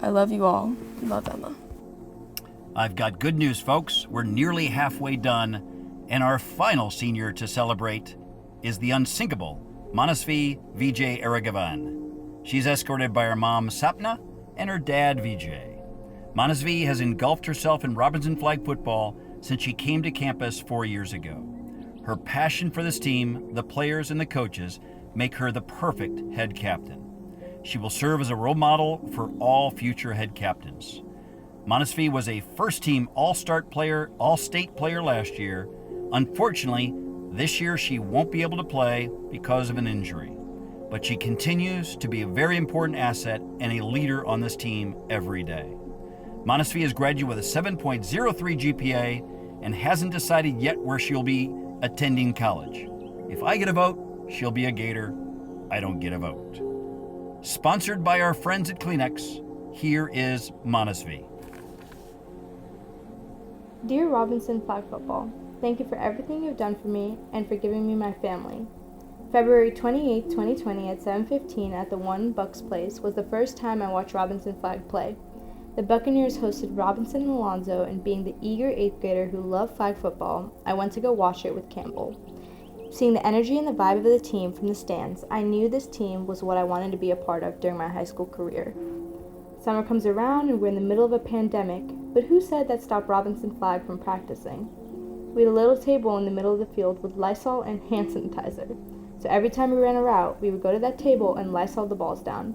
I love you all. Love, Emma. I've got good news, folks. We're nearly halfway done, and our final senior to celebrate is the unsinkable Manasvi Vijayaraghavan. She's escorted by her mom, Sapna, and her dad, Vijay. Manasvi has engulfed herself in Robinson Flag football since she came to campus 4 years ago. Her passion for this team, the players, and the coaches make her the perfect head captain. She will serve as a role model for all future head captains. Manasvi was a first-team all-state player last year. Unfortunately, this year she won't be able to play because of an injury, but she continues to be a very important asset and a leader on this team every day. Manasvi is graduated with a 7.03 GPA and hasn't decided yet where she'll be attending college. If I get a vote, she'll be a Gator. I don't get a vote. Sponsored by our friends at Kleenex, here is Manasvi. Dear Robinson Flag Football, thank you for everything you've done for me and for giving me my family. February 28, 2020 at 7:15 at the One Bucks Place was the first time I watched Robinson Flag play. The Buccaneers hosted Robinson and Alonzo, and being the eager 8th grader who loved flag football, I went to go watch it with Campbell. Seeing the energy and the vibe of the team from the stands, I knew this team was what I wanted to be a part of during my high school career. Summer comes around and we're in the middle of a pandemic, but who said that stopped Robinson Flag from practicing? We had a little table in the middle of the field with Lysol and hand sanitizer. So every time we ran a route, we would go to that table and Lysol the balls down.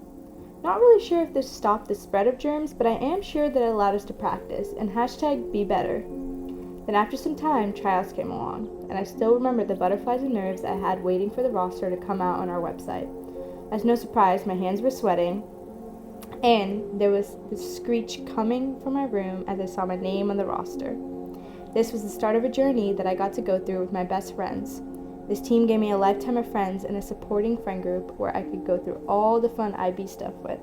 Not really sure if this stopped the spread of germs, but I am sure that it allowed us to practice and #be better. Then after some time, tryouts came along, and I still remember the butterflies and nerves I had waiting for the roster to come out on our website. As no surprise, my hands were sweating, and there was this screech coming from my room as I saw my name on the roster. This was the start of a journey that I got to go through with my best friends. This team gave me a lifetime of friends and a supporting friend group where I could go through all the fun IB stuff with.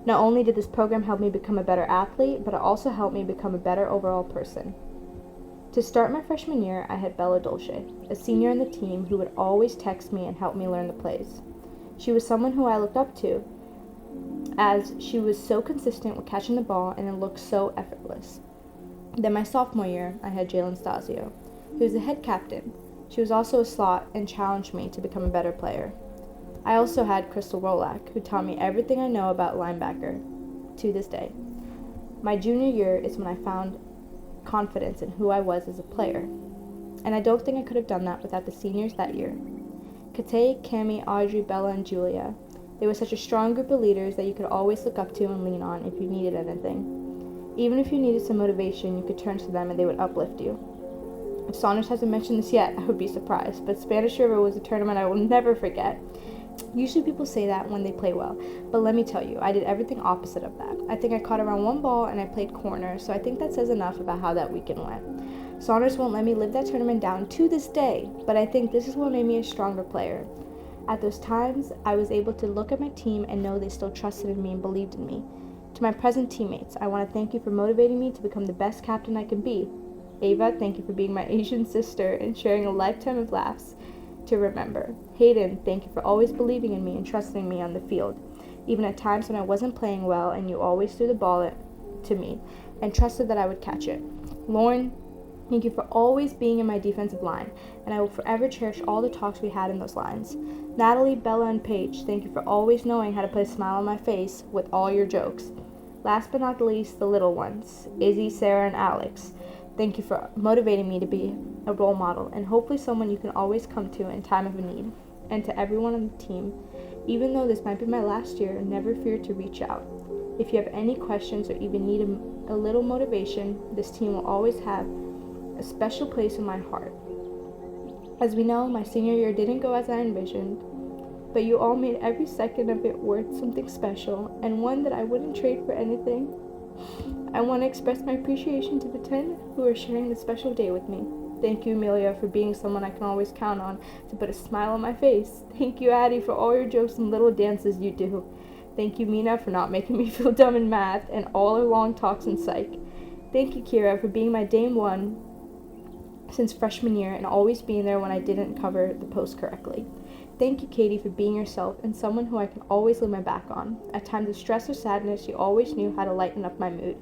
Not only did this program help me become a better athlete, but it also helped me become a better overall person. To start my freshman year, I had Bella Dolce, a senior on the team who would always text me and help me learn the plays. She was someone who I looked up to, as she was so consistent with catching the ball and it looked so effortless. Then my sophomore year, I had Jalen Stasio, who was the head captain. She was also a slot and challenged me to become a better player. I also had Crystal Rolak, who taught me everything I know about linebacker to this day. My junior year is when I found confidence in who I was as a player, and I don't think I could have done that without the seniors that year. Kate, Cami, Audrey, Bella, and Julia. They were such a strong group of leaders that you could always look up to and lean on if you needed anything. Even if you needed some motivation, you could turn to them and they would uplift you. If Saunders hasn't mentioned this yet, I would be surprised, but Spanish River was a tournament I will never forget. Usually people say that when they play well, but let me tell you, I did everything opposite of that. I think I caught around one ball and I played corner, so I think that says enough about how that weekend went. Saunders won't let me live that tournament down to this day, but I think this is what made me a stronger player. At those times, I was able to look at my team and know they still trusted in me and believed in me. To my present teammates, I want to thank you for motivating me to become the best captain I can be. Ava, thank you for being my Asian sister and sharing a lifetime of laughs to remember. Hayden, thank you for always believing in me and trusting me on the field, even at times when I wasn't playing well and you always threw the ball to me and trusted that I would catch it. Lauren, thank you for always being in my defensive line, and I will forever cherish all the talks we had in those lines. Natalie, Bella, and Paige, thank you for always knowing how to put a smile on my face with all your jokes. Last but not the least, the little ones, Izzy, Sarah, and Alex. Thank you for motivating me to be a role model and hopefully someone you can always come to in time of need. And to everyone on the team, even though this might be my last year, never fear to reach out. If you have any questions or even need a little motivation, this team will always have a special place in my heart. As we know, my senior year didn't go as I envisioned, but you all made every second of it worth something special and one that I wouldn't trade for anything. I want to express my appreciation to the 10 who are sharing this special day with me. Thank you, Amelia, for being someone I can always count on to put a smile on my face. Thank you, Addy, for all your jokes and little dances you do. Thank you, Mina, for not making me feel dumb in math and all our long talks in psych. Thank you, Keira, for being my Dame 1 since freshman year and always being there when I didn't cover the post correctly. Thank you, Katie, for being yourself and someone who I can always lean my back on. At times of stress or sadness, you always knew how to lighten up my mood.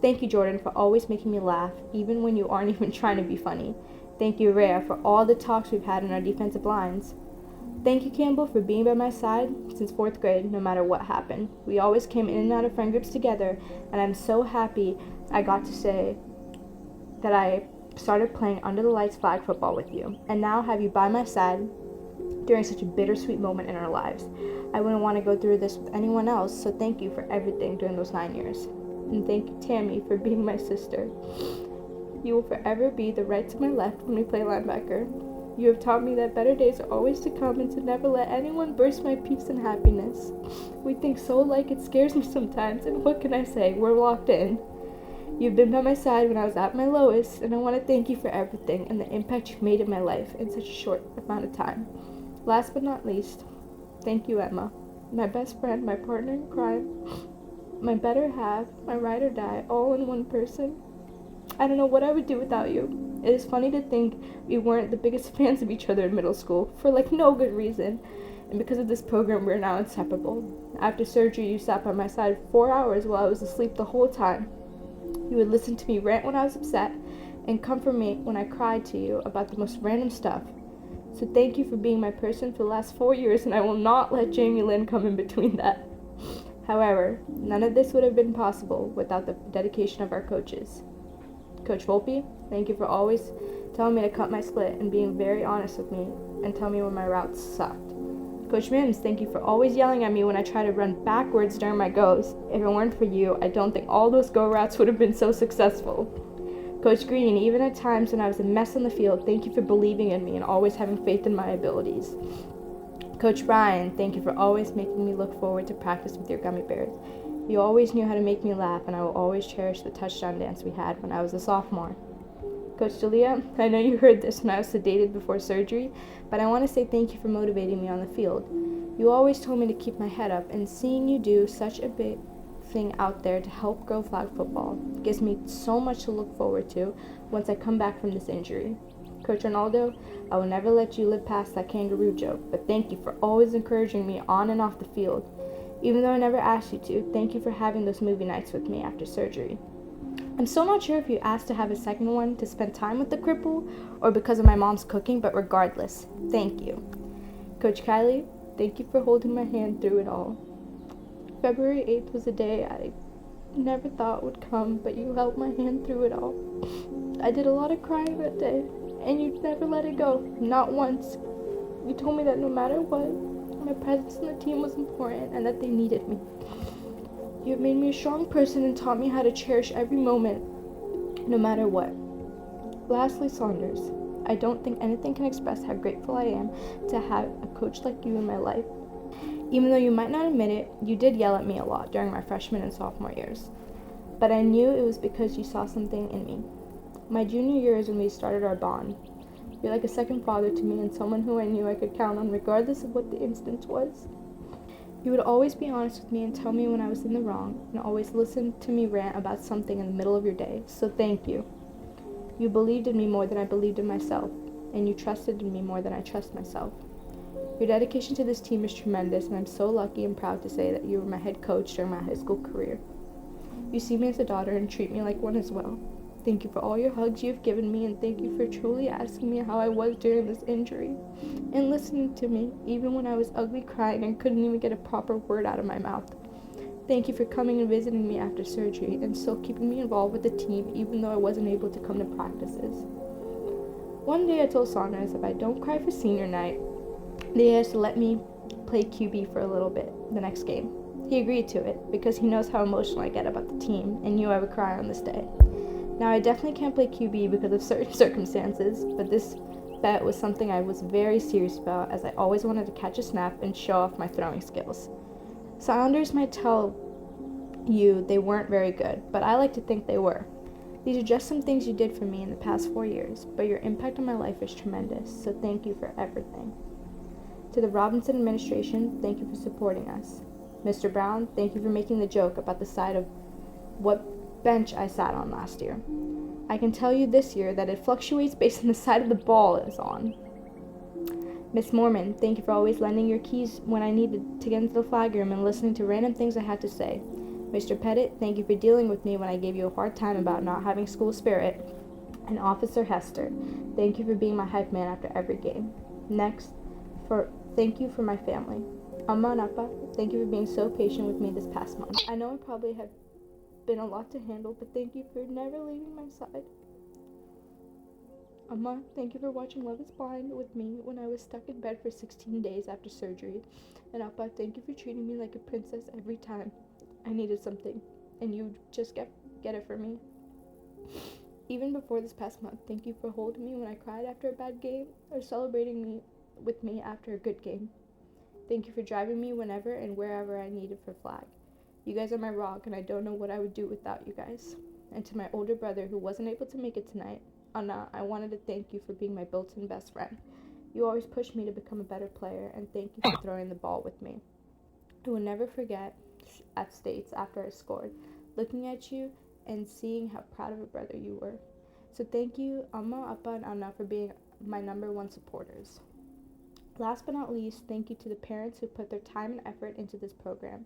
Thank you, Jordyn, for always making me laugh, even when you aren't even trying to be funny. Thank you, Araya, for all the talks we've had in our defensive lines. Thank you, Campbell, for being by my side since 4th grade, no matter what happened. We always came in and out of friend groups together, and I'm so happy I got to say that I started playing under the lights flag football with you, and now have you by my side during such a bittersweet moment in our lives. I wouldn't want to go through this with anyone else, so thank you for everything during those 9 years. And thank you, Tammy, for being my sister. You will forever be the right to my left when we play linebacker. You have taught me that better days are always to come and to never let anyone burst my peace and happiness. We think so alike it scares me sometimes, and what can I say? We're locked in. You've been by my side when I was at my lowest, and I want to thank you for everything and the impact you've made in my life in such a short amount of time. Last but not least, thank you, Emma, my best friend, my partner in crime, my better half, my ride or die, all in one person. I don't know what I would do without you. It is funny to think we weren't the biggest fans of each other in middle school, for no good reason, and because of this program we're now inseparable. After surgery, you sat by my side 4 hours while I was asleep the whole time. You would listen to me rant when I was upset, and comfort me when I cried to you about the most random stuff. So thank you for being my person for the last 4 years, and I will not let Jamie Lynn come in between that. However, none of this would have been possible without the dedication of our coaches. Coach Volpe, thank you for always telling me to cut my split and being very honest with me and tell me when my routes sucked. Coach Mims, thank you for always yelling at me when I try to run backwards during my goes. If it weren't for you, I don't think all those go routes would have been so successful. Coach Green, even at times when I was a mess on the field, thank you for believing in me and always having faith in my abilities. Coach Brian, thank you for always making me look forward to practice with your gummy bears. You always knew how to make me laugh, and I will always cherish the touchdown dance we had when I was a sophomore. Coach Dalia, I know you heard this when I was sedated before surgery, but I want to say thank you for motivating me on the field. You always told me to keep my head up, and seeing you do such a big thing out there to help grow flag football gives me so much to look forward to once I come back from this injury. Coach Ronaldo, I will never let you live past that kangaroo joke, but thank you for always encouraging me on and off the field. Even though I never asked you to, thank you for having those movie nights with me after surgery. I'm still not sure if you asked to have a second one to spend time with the cripple or because of my mom's cooking, but regardless, thank you. Coach Kylie, thank you for holding my hand through it all. February 8th was a day I never thought would come, but you held my hand through it all. I did a lot of crying that day, and you never let it go, not once. You told me that no matter what, my presence in the team was important and that they needed me. You have made me a strong person and taught me how to cherish every moment, no matter what. Lastly, Saunders, I don't think anything can express how grateful I am to have a coach like you in my life. Even though you might not admit it, you did yell at me a lot during my freshman and sophomore years. But I knew it was because you saw something in me. My junior year is when we started our bond. You're like a second father to me and someone who I knew I could count on regardless of what the instance was. You would always be honest with me and tell me when I was in the wrong, and always listen to me rant about something in the middle of your day, so thank you. You believed in me more than I believed in myself, and you trusted in me more than I trust myself. Your dedication to this team is tremendous, and I'm so lucky and proud to say that you were my head coach during my high school career. You see me as a daughter and treat me like one as well. Thank you for all your hugs you've given me, and thank you for truly asking me how I was during this injury and listening to me, even when I was ugly crying and couldn't even get a proper word out of my mouth. Thank you for coming and visiting me after surgery and still keeping me involved with the team, even though I wasn't able to come to practices. One day I told Saunders if I don't cry for senior night, they has to let me play QB for a little bit the next game. He agreed to it because he knows how emotional I get about the team and knew I would cry on this day. Now, I definitely can't play QB because of certain circumstances, but this bet was something I was very serious about, as I always wanted to catch a snap and show off my throwing skills. Sounders might tell you they weren't very good, but I like to think they were. These are just some things you did for me in the past 4 years, but your impact on my life is tremendous, so thank you for everything. To the Robinson administration, thank you for supporting us. Mr. Brown, thank you for making the joke about the side of what bench I sat on last year. I can tell you this year that it fluctuates based on the side of the ball it is on. Miss Mormon, thank you for always lending your keys when I needed to get into the flag room and listening to random things I had to say. Mr. Pettit, thank you for dealing with me when I gave you a hard time about not having school spirit. And Officer Hester, thank you for being my hype man after every game. Next, thank you for my family. Amma and Appa, thank you for being so patient with me this past month. I know I probably have been a lot to handle, but thank you for never leaving my side. Amma, thank you for watching Love is Blind with me when I was stuck in bed for 16 days after surgery. And Appa, thank you for treating me like a princess every time I needed something, and you just get it for me. Even before this past month, thank you for holding me when I cried after a bad game or celebrating with me after a good game. Thank you for driving me whenever and wherever I needed for flag. You guys are my rock, and I don't know what I would do without you guys. And to my older brother who wasn't able to make it tonight, Anna, I wanted to thank you for being my built-in best friend. You always pushed me to become a better player, and thank you for throwing the ball with me. I will never forget at States after I scored, looking at you and seeing how proud of a brother you were. So thank you, Amma, Appa, and Anna for being my #1 supporters. Last but not least, thank you to the parents who put their time and effort into this program.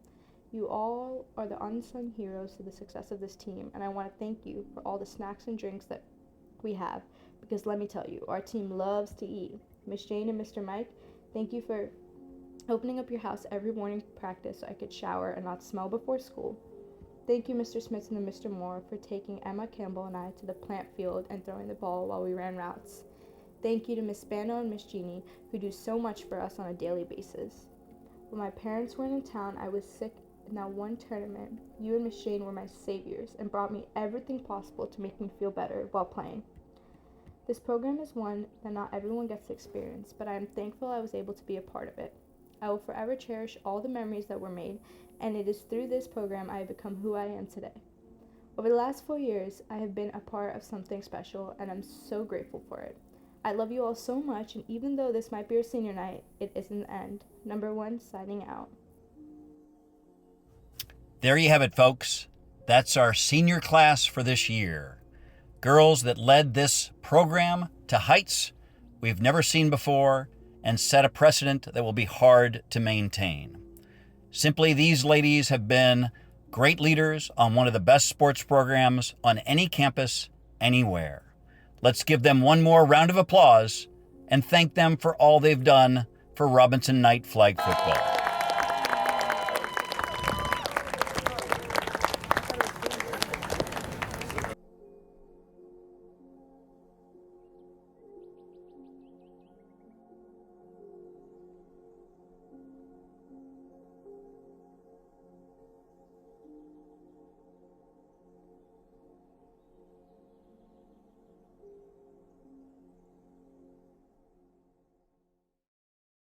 You all are the unsung heroes to the success of this team, and I want to thank you for all the snacks and drinks that we have, because let me tell you, our team loves to eat. Miss Jane and Mr. Mike, thank you for opening up your house every morning to practice so I could shower and not smell before school. Thank you, Mr. Smithson and Mr. Moore, for taking Emma, Campbell, and I to the plant field and throwing the ball while we ran routes. Thank you to Miss Spano and Miss Jeannie, who do so much for us on a daily basis. When my parents weren't in town, I was sick, and that one tournament, you and Miss Shane were my saviors and brought me everything possible to make me feel better while playing. This program is one that not everyone gets to experience, but I am thankful I was able to be a part of it. I will forever cherish all the memories that were made, and it is through this program I have become who I am today. Over the last 4 years, I have been a part of something special, and I'm so grateful for it. I love you all so much, and even though this might be your senior night, it isn't the end. Number 1, signing out. There you have it, folks. That's our senior class for this year. Girls that led this program to heights we've never seen before and set a precedent that will be hard to maintain. Simply, these ladies have been great leaders on one of the best sports programs on any campus, anywhere. Let's give them one more round of applause and thank them for all they've done for Robinson Knight flag football.